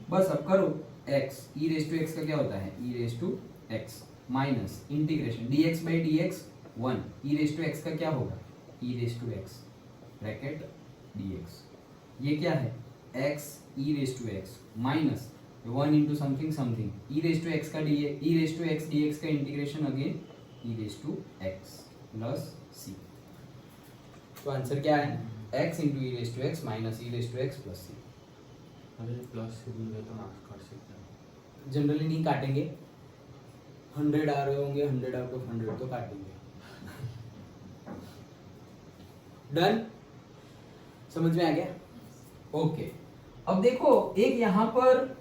बस अब करो, x e raise to x का क्या होता है, e raise to x minus integration dx by dx 1, e raise to x का क्या होगा, e raise to x bracket dx। ये क्या है, x e raise to x minus 1 into something something, e raise to x का e raise to x dx का integration again e raise to x plus c। तो answer क्या है, x into e raise to x minus e raise to x plus c। अगर plus से दूर है तो मार्क्स काट सकते हैं। जनरली नहीं काटेंगे, 100 आ रहे होंगे, 100 आउट ऑफ 100 तो काटेंगे। डन, समझ में आ गया। ओके, अब देखो एक यहां पर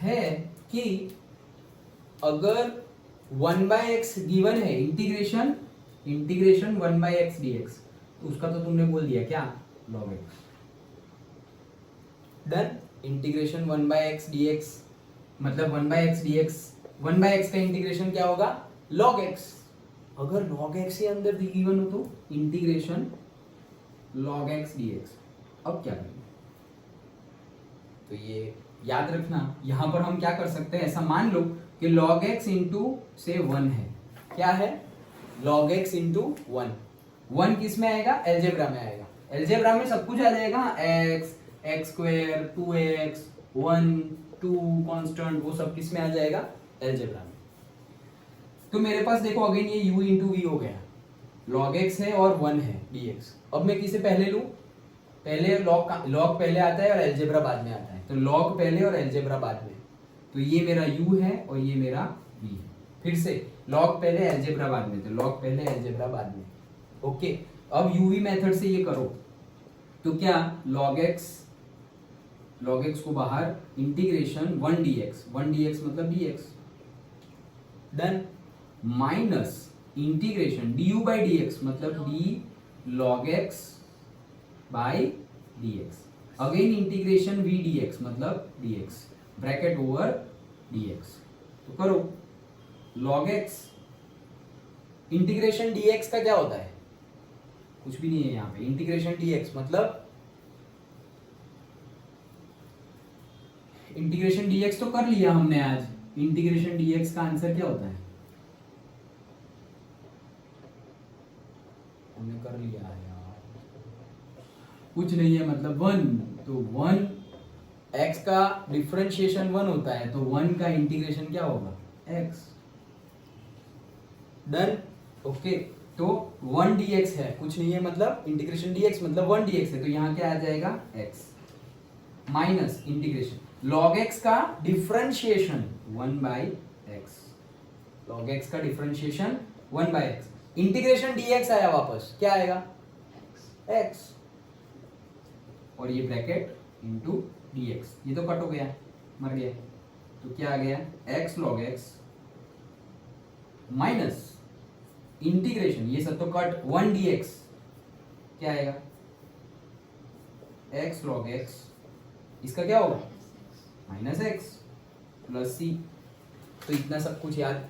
है कि अगर 1/x गिवन है, इंटीग्रेशन 1/x dx, तो उसका तो तुमने बोल दिया क्या, log x। Done, integration 1/x dx मतलब 1/x dx, 1/x का इंटीग्रेशन क्या होगा, log x। अगर log x ही अंदर गिवन हो तो इंटीग्रेशन log x dx। अब क्या करेंगे, तो ये याद रखना, यहां पर हम क्या कर सकते हैं, ऐसा मान लो कि log x इंटू से 1 है, क्या है, log x इंटू 1 किस में आएगा, एलजेब्रा में आएगा। एलजेब्रा में सब कुछ आ जाएगा, x x square 2x 1 2 constant, वो सब किस में आ जाएगा, एलजेब्रा में। तो मेरे पास देखो अगेन ये u इंटू वी हो गया, log x है और 1 है dx। अब मैं किसे पहले लूं, पहले log पहले आता है और एलजेब्रा बाद में आता है, तो log पहले और एलजेब्रा बाद में। तो ये मेरा u है और ये मेरा v है। फिर से log पहले अलजेब्रा बाद में, तो log पहले अलजेब्रा बाद में। ओके, अब uv मेथड से ये करो तो क्या log x को बाहर इंटीग्रेशन 1 dx मतलब dx done, minus integration du by dx मतलब d log x by dx, again integration v dx मतलब dx, ब्रैकेट ओवर dx। तो करो log x इंटीग्रेशन dx का क्या होता है, कुछ भी नहीं है यहाँ पे, इंटीग्रेशन dx मतलब इंटीग्रेशन dx तो कर लिया हमने आज। इंटीग्रेशन dx का आंसर क्या होता है, हमने कर लिया यार, कुछ नहीं है मतलब 1, तो 1 x का डिफरेंशिएशन 1 होता है, तो 1 का इंटीग्रेशन क्या होगा x डन। ओके, तो 1 dx है, कुछ नहीं है मतलब इंटीग्रेशन dx मतलब 1 dx है, तो यहाँ क्या आ जाएगा x minus integration log x का differentiation 1 by x, log x का differentiation 1 by x, integration dx आया वापस, क्या आएगा x, और ये ब्रैकेट इनटू dx, ये तो कट हो गया, मर गया, तो क्या आ गया x log x minus integration, ये सब तो कट 1 dx, क्या आएगा x log x, इसका क्या होगा माइनस एक्स प्लस सी। तो इतना सब कुछ याद,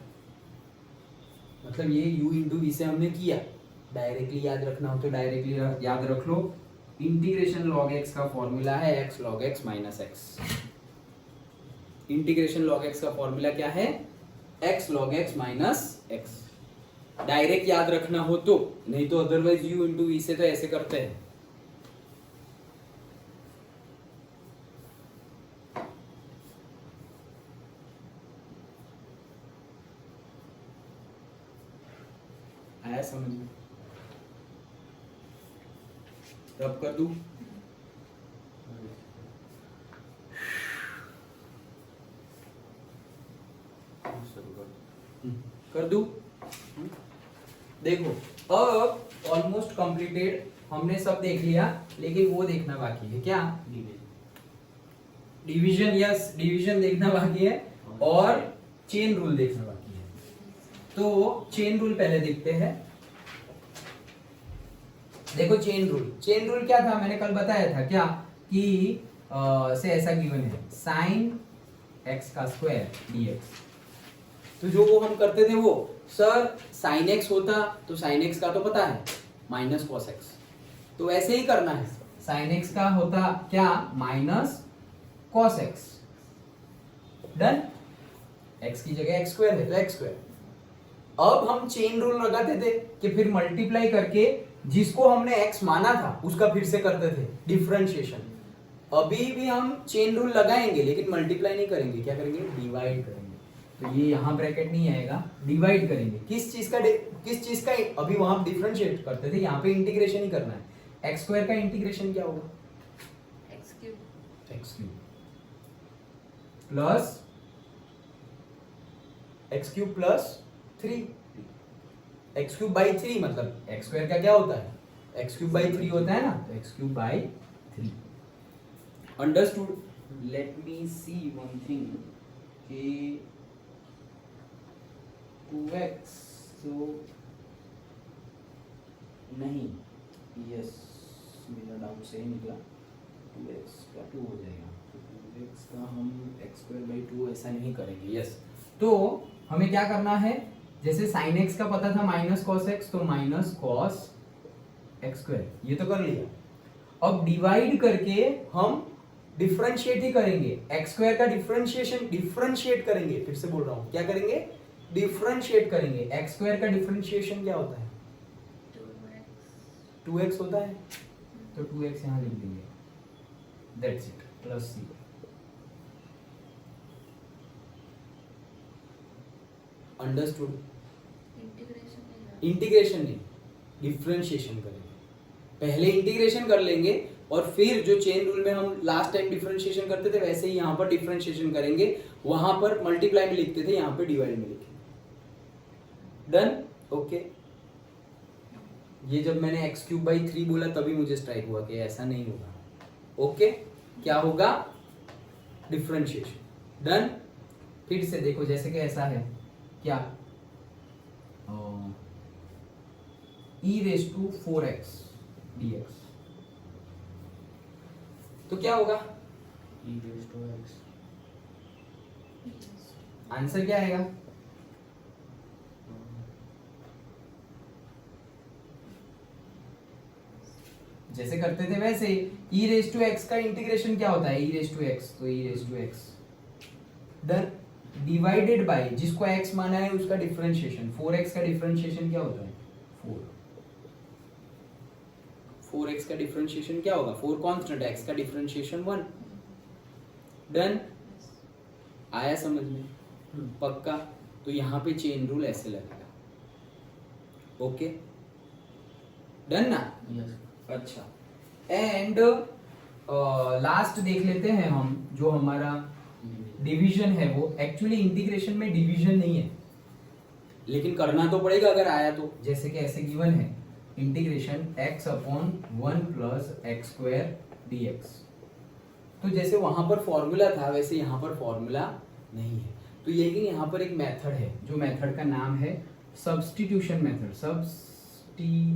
मतलब ये u इंटू वी से हमने किया, डायरेक्टली याद रखना हो तो डायरेक्टली याद रख लो। इंटीग्रेशन log x का फॉर्मूला है x log x minus x, integration log x का फॉर्मूला क्या है x log x minus x, direct याद रखना हो तो, नहीं तो अदरवाइज u इंटू वी से तो ऐसे करते हैं। आया समझ में, रब कर दूं, कर दूं। देखो अब ऑलमोस्ट कंप्लीटेड, हमने सब देख लिया, लेकिन वो देखना बाकी है, क्या डिवीजन, यस डिवीजन देखना बाकी है, और चेन रूल देखना बाकी है। तो चेन रूल पहले देखते हैं। देखो चेन रूल क्या था, मैंने कल बताया था क्या कि से ऐसा गिवन है sin x का स्क्वायर dx, तो जो वो हम करते थे वो, सर sin x होता तो sin x का तो पता है माइनस cos x, तो ऐसे ही करना है, sin x का होता क्या minus cos x done, x की जगह x स्क्वायर है तो x स्क्वायर। अब हम चेन रूल लगाते थे कि फिर मल्टीप्लाई करके जिसको हमने x माना था उसका फिर से करते थे डिफरेंशिएशन। अभी भी हम चेन रूल लगाएंगे लेकिन मल्टीप्लाई नहीं करेंगे, क्या करेंगे डिवाइड करेंगे। तो ये यहाँ ब्रैकेट नहीं आएगा, डिवाइड करेंगे। किस चीज का अभी वहां डिफरेंशिएट करते थे, यहाँ पे इंटीग्रेशन ही करना है। x स्क्वायर का इंटीग्रेशन क्या होगा x cube plus x cube plus 3, x cube by 3 मतलब x स्क्वायर का क्या होता है x क्यूब बाई 3 होता है ना, तो x cube by 3। Understood. Let me see one thing कि 2x तो नहीं, यस मेरा डाउट सही निकला, 2x का 2 हो जाएगा, तो 2x का हम x स्क्वायर बाई 2 ऐसा नहीं करेंगे। यस, तो हमें क्या करना है, जैसे sin x का पता था माइनस cos x, तो माइनस cos x स्क्वायर, ये तो कर लिया। अब डिवाइड करके हम डिफरेंशिएट ही करेंगे, x स्क्वायर का डिफरेंशिएट करेंगे, फिर से बोल रहा हूं क्या करेंगे, डिफरेंशिएट करेंगे। x स्क्वायर का डिफरेंशिएशन क्या होता है 2x होता है, तो 2x यहां लिख देंगे, that's it, plus c। Understood. Integration नहीं, डिफरेंशिएशन करेंगे। पहले इंटीग्रेशन कर लेंगे, और फिर जो चेन रूल में हम लास्ट टाइम डिफरेंशिएशन करते थे वैसे ही यहाँ पर डिफरेंशिएशन करेंगे, वहां पर मल्टीप्लाई में लिखते थे, यहाँ पे डिवाइड में लिखेंगे। डन? ओके। ये जब मैंने x³/3 बोला तभी मुझे स्ट्राइक हुआ कि ऐसा नहीं होगा। ओके, क्या होगा? डिफरेंशिएशन। डन? फिर से देखो, जैसे कि ऐसा है क्या, e⁴x dx, तो क्या होगा? e⁴x आंसर क्या आएगा? जैसे करते थे वैसे e⁴x का इंटीग्रेशन क्या होता है? e⁴x, तो e⁴x डन, डिवाइडेड बाय जिसको x माना है उसका डिफरेंशिएशन। 4x का डिफरेंशिएशन क्या होता है? 4x का डिफरेंशिएशन क्या होगा? 4 कांस्टेंट, x का डिफरेंशिएशन 1। डन? आया समझ में? पक्का? तो यहाँ पे चेन रूल ऐसे लगेगा। ओके, डन ना? यस। अच्छा, एंड लास्ट देख लेते हैं हम, जो हमारा डिवीजन है वो एक्चुअली इंटीग्रेशन में डिवीजन नहीं है, लेकिन करना तो पड़ेगा अगर आया तो। जैसे कि ऐसे गिवन है इंटीग्रेशन x/1 + x² dx, तो जैसे वहां पर फॉर्मूला था वैसे यहाँ पर फॉर्मूला नहीं है, तो लेकिन यहाँ पर एक मेथड है, जो मेथड का नाम है सब्स्टिट्यूशन मेथड। सब्स्टिट्यूशन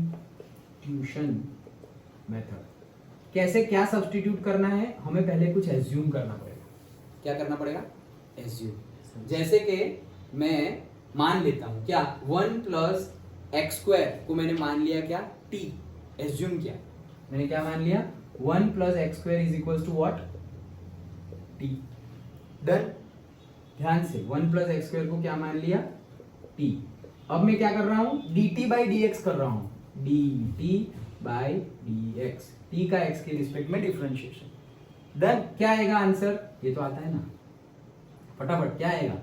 मेथड कैसे, क्या सब्स्टिट्यूट करना है, हमें पहले कुछ एज्यूम करना पड़ेगा। क्या करना पड़ेगा? एज्यूम। जैसे कि मैं मान लेता हूं क्या, 1 + x² को मैंने मान लिया क्या? t। एज्यूम किया मैंने, क्या मान लिया? 1 + x² = what? t। डन? ध्यान से, 1 + x² को क्या मान लिया? t। अब मैं क्या कर रहा हूं? dt/dx कर रहा हूं, dt/dx, t का x के रिस्पेक्ट में डिफरेंशिएशन। डन? क्या आएगा आंसर? ये तो आता है ना, फटाफट क्या आएगा?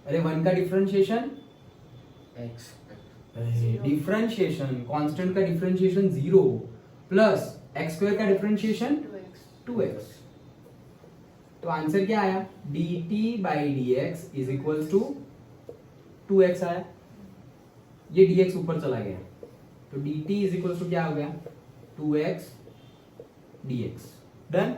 अरे 1 का डिफरेंशिएशन x डिफरेंशिएशन कांस्टेंट का डिफरेंशिएशन 0 प्लस x² का डिफरेंशिएशन 2x, तो आंसर क्या आया? dt/dx = 2x आया। ये dx ऊपर चला गया, तो dt = क्या हो गया? 2x dx। डन?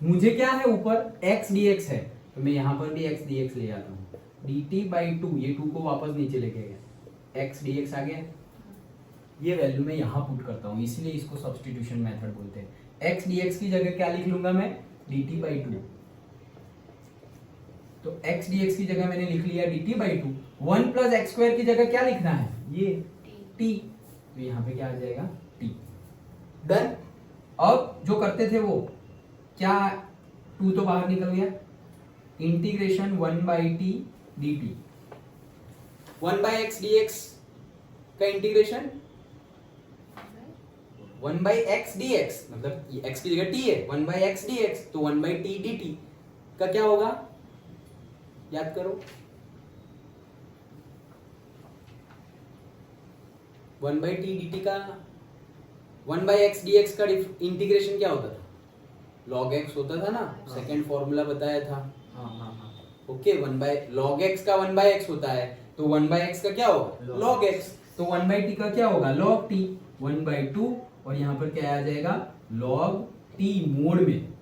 मुझे क्या है ऊपर? x dx है, तो मैं यहां पर भी x dx ले जाता हूं, dt/2, ये 2 को वापस नीचे लेके गया, x dx आ गया। ये वैल्यू मैं यहां पुट करता हूं, इसलिए इसको सब्स्टिट्यूशन मेथड बोलते हैं। x dx की जगह क्या लिख लूंगा मैं? dt/2, तो x dx की जगह मैंने लिख लिया dt/2। 1 + x² की जगह क्या लिखना है? ये t, तो यहाँ पे क्या आ जाएगा? t। डन? अब जो करते थे वो क्या, 2 तो बाहर निकल गया, integration 1/t dt, 1/x dx का इंटीग्रेशन 1/x dx, मतलब x की जगह t है, 1/x dx, तो 1/t dt का क्या होगा? याद करो, 1/t dt का 1/x dx का इंटीग्रेशन क्या होता था? log x होता था ना, सेकंड फॉर्मूला बताया था। हाँ। ओके, log x का 1/x होता है, तो 1/x का क्या होगा? log x, तो 1/t का क्या होगा? log t, 1/2, और यहाँ पर क्या आ जाएगा? log t मोड में,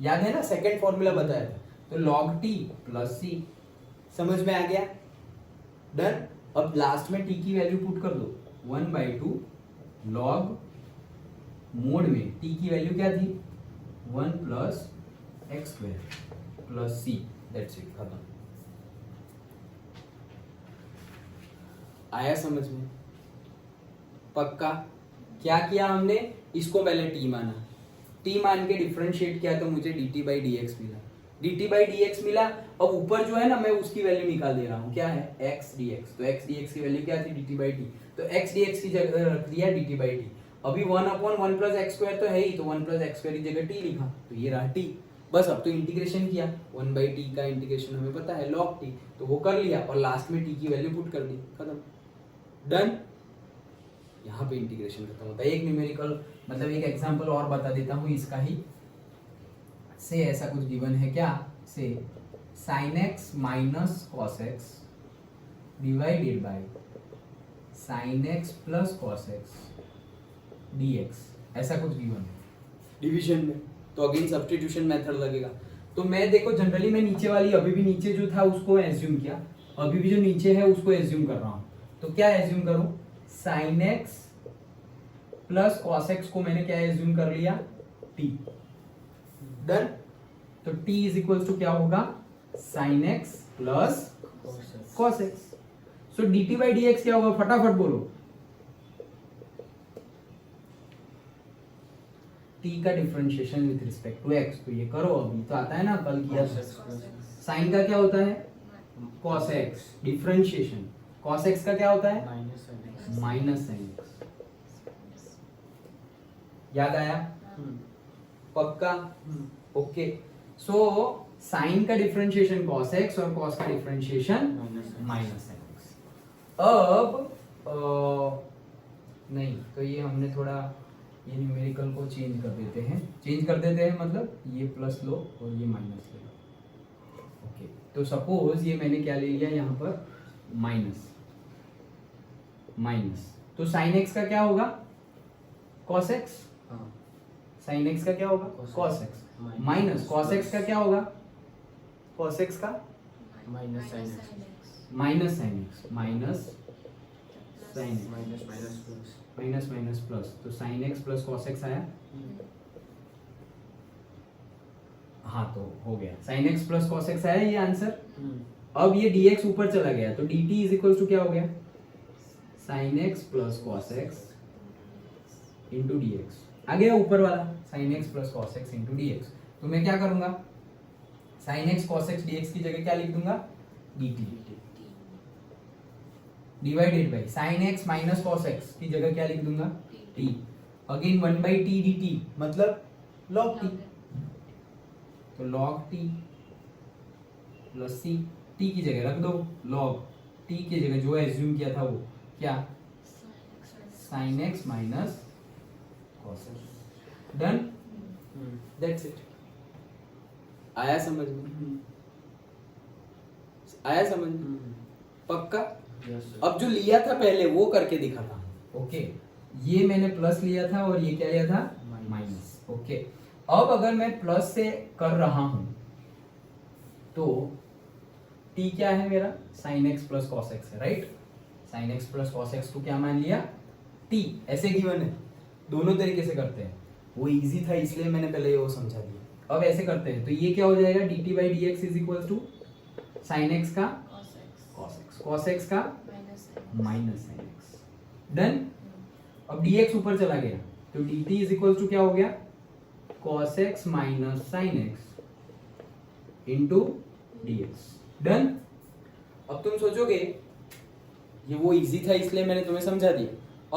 याद है ना, सेकंड फॉर्मूला बताया था, तो log t + c। समझ में आ गया? डन? अब लास्ट में t की वैल्यू पुट कर दो, 1/2 log मोड में t की वैल्यू क्या थी? 1 + x² + c, दैट्स इट, खत्म। आया समझ में? पक्का? क्या किया हमने? इसको पहले t माना, t मान के डिफरेंशिएट किया तो मुझे dt/dx मिला, dt/dx मिला। अब ऊपर जो है ना, मैं उसकी वैल्यू निकाल दे रहा हूँ, क्या है? x dx, तो x dx की वैल्यू क्या थी? dt/d, तो x dx की जगह रख दिया dt/d। अभी 1/1 + x² तो है ही, तो 1 + x² की जगह t लिखा, तो ये रहा t। बस अब तो इंटीग्रेशन किया, 1/t का इंटीग्रेशन हमें पता है log t, तो वो कर लिया और लास्ट में t की वैल्यू पुट कर दी, खत्म। डन? यहाँ पे इंटीग्रेशन खत्म होता है। एक न्यूमेरिकल मतलब एक एग्जांपल और बता देता हूँ इसका ही। से ऐसा कुछ गिवन है क्या, से sin x minus cos x divided by sin x plus cos x dx, ऐसा कुछ गिवन है डिवीजन में। तो अगेन सब्स्टिट्यूशन मेथड लगेगा। तो मैं देखो जनरली मैं नीचे वाली अभी भी नीचे जो था उसको एज्यूम किया, अभी भी जो नीचे है उसको एज्यूम कर रहा हूँ। तो क्या एज्यूम करूं, sin x plus cos x को मैंने क्या एज्यूम कर लिया, t। डन। तो t इज इक्वल टू क्या होगा, sin x plus cos x। So dt by dx क्या होगा, फटाफट बोलो। t का differentiation with respect to x, तो ये करो अभी तो आता है ना, कल किया था। sin का क्या होता है, cos x, differentiation cos x का क्या होता है, माइनस sin x। याद आया, पक्का, ओके। सो sin का डिफरेंशिएशन cos x और cos का डिफरेंशिएशन माइनस sin x। अब नहीं तो ये हमने थोड़ा ये न्यूमेरिकल को चेंज कर देते हैं, मतलब ये प्लस लो और ये माइनस ले लो। ओके, तो सपोज ये मैंने क्या ले लिया यहाँ पर, माइनस, तो sin x का क्या होगा, cos x, sin x का क्या होगा, cos x, minus cos x का क्या होगा, cos x का minus sin x, minus sin x, minus sin x, minus minus plus, तो sin x plus cos x आया। हाँ तो हो गया, sin x plus cos x आया ये आंसर। अब ये dx ऊपर चला गया तो dt इज इक्वल टू क्या हो गया, sin x plus cos x into dx। आ गया ऊपर वाला sin x plus cos x into dx। तो मैं क्या करूंगा, sin x cos x dx की जगह क्या लिख दूंगा, dt divided by sin x minus cos x की जगह क्या लिख दूंगा, t। Again 1 by t dt मतलब log t, तो log t plus c, t की जगह रख दो log t की जगह जो एज्यूम किया था वो क्या, sin x minus cos x। Done, that's it. आया समझ में, आया समझ में, पक्का। अब जो लिया था पहले वो करके दिखाता हूं। ओके, ये मैंने प्लस लिया था और ये क्या लिया था, माइनस। ओके, अब अगर मैं प्लस से कर रहा हूं तो t क्या है मेरा, sin x plus cos x है, right. sin x plus cos x को क्या मान लिया, t, ऐसे गिवन है। दोनों तरीके से करते हैं, वो इजी था इसलिए मैंने पहले वो समझा दिया। अब ऐसे करते हैं तो ये क्या हो जाएगा, dt by dx is equal to sin x का cos x का माइनस sin x। डन। अब dx ऊपर चला गया तो dt इज इक्वल टू क्या हो गया, cos x minus sin x into dx। Done. अब तुम सोचोगे ये वो इजी था इसलिए मैंने तुम्हें समझा दिया।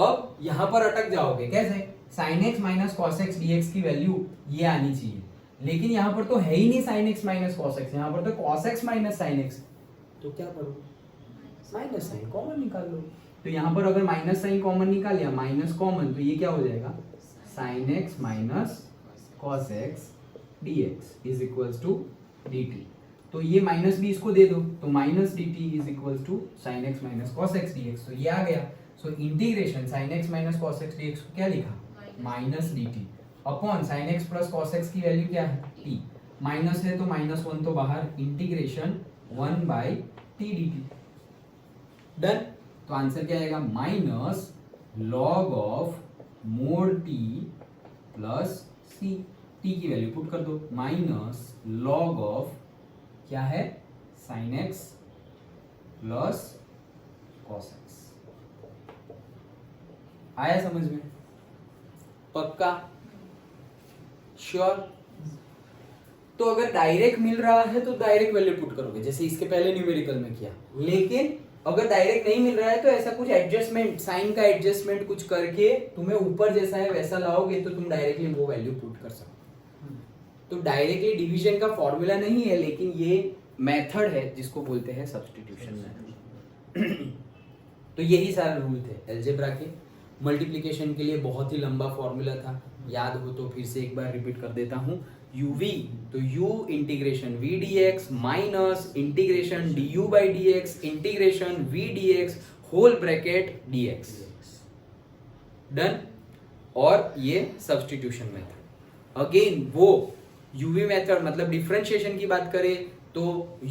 अब यहां पर अटक जाओगे कैसे, sin x minus cos x dx की वैल्यू ये आनी चाहिए, लेकिन यहां पर तो है ही नहीं sin x minus cos x, यहां पर तो cos x minus sin x। तो क्या करो, माइनस साइन कॉमन निकाल लो। तो यहाँ पर अगर माइनस साइन कॉमन निकाल लिया, माइनस कॉमन, तो ये क्या हो जाएगा, sin x minus cos x dx is equals to dt। तो ये माइनस भी इसको दे दो तो minus dt is equals to sin x minus cos x dx। तो ये आ गया। So integration sin x minus cos x dx को क्या लिखा, minus dt upon sin x plus cos x की वैल्यू क्या है, t। माइनस है तो माइनस 1 तो बाहर, integration 1 by t dt। Done. तो आंसर क्या आएगा, minus log of mode t plus c, t की वैल्यू पुट कर दो, माइनस लॉग ऑफ क्या है, sin x plus cos x। आया समझ में, पक्का, श्योर। तो अगर डायरेक्ट मिल रहा है तो डायरेक्ट वैल्यू पुट करोगे जैसे इसके पहले न्यूमेरिकल में किया, लेकिन अगर डायरेक्ट नहीं मिल रहा है तो ऐसा कुछ एडजस्टमेंट, साइन का एडजस्टमेंट कुछ करके तुम्हें ऊपर जैसा है वैसा लाओगे तो तुम डायरेक्टली वो वैल्यू पुट कर सकते हो। तो डायरेक्टली डिवीजन का फॉर्मूला नहीं है, लेकिन ये मेथड है जिसको बोलते हैं सब्स्टिट्यूशन मेथड। तो यही सारे रूल थे अलजेब्रा के। मल्टीप्लिकेशन के लिए बहुत ही लंबा फॉर्मूला था, याद हो तो फिर से एक बार रिपीट कर देता हूँ। uv तो u integration v dx minus integration du by dx integration v dx whole bracket dx, done. और ये सब्स्टिट्यूशन मेथड, अगेन वो uv मेथड मतलब डिफरेंशिएशन की बात करें तो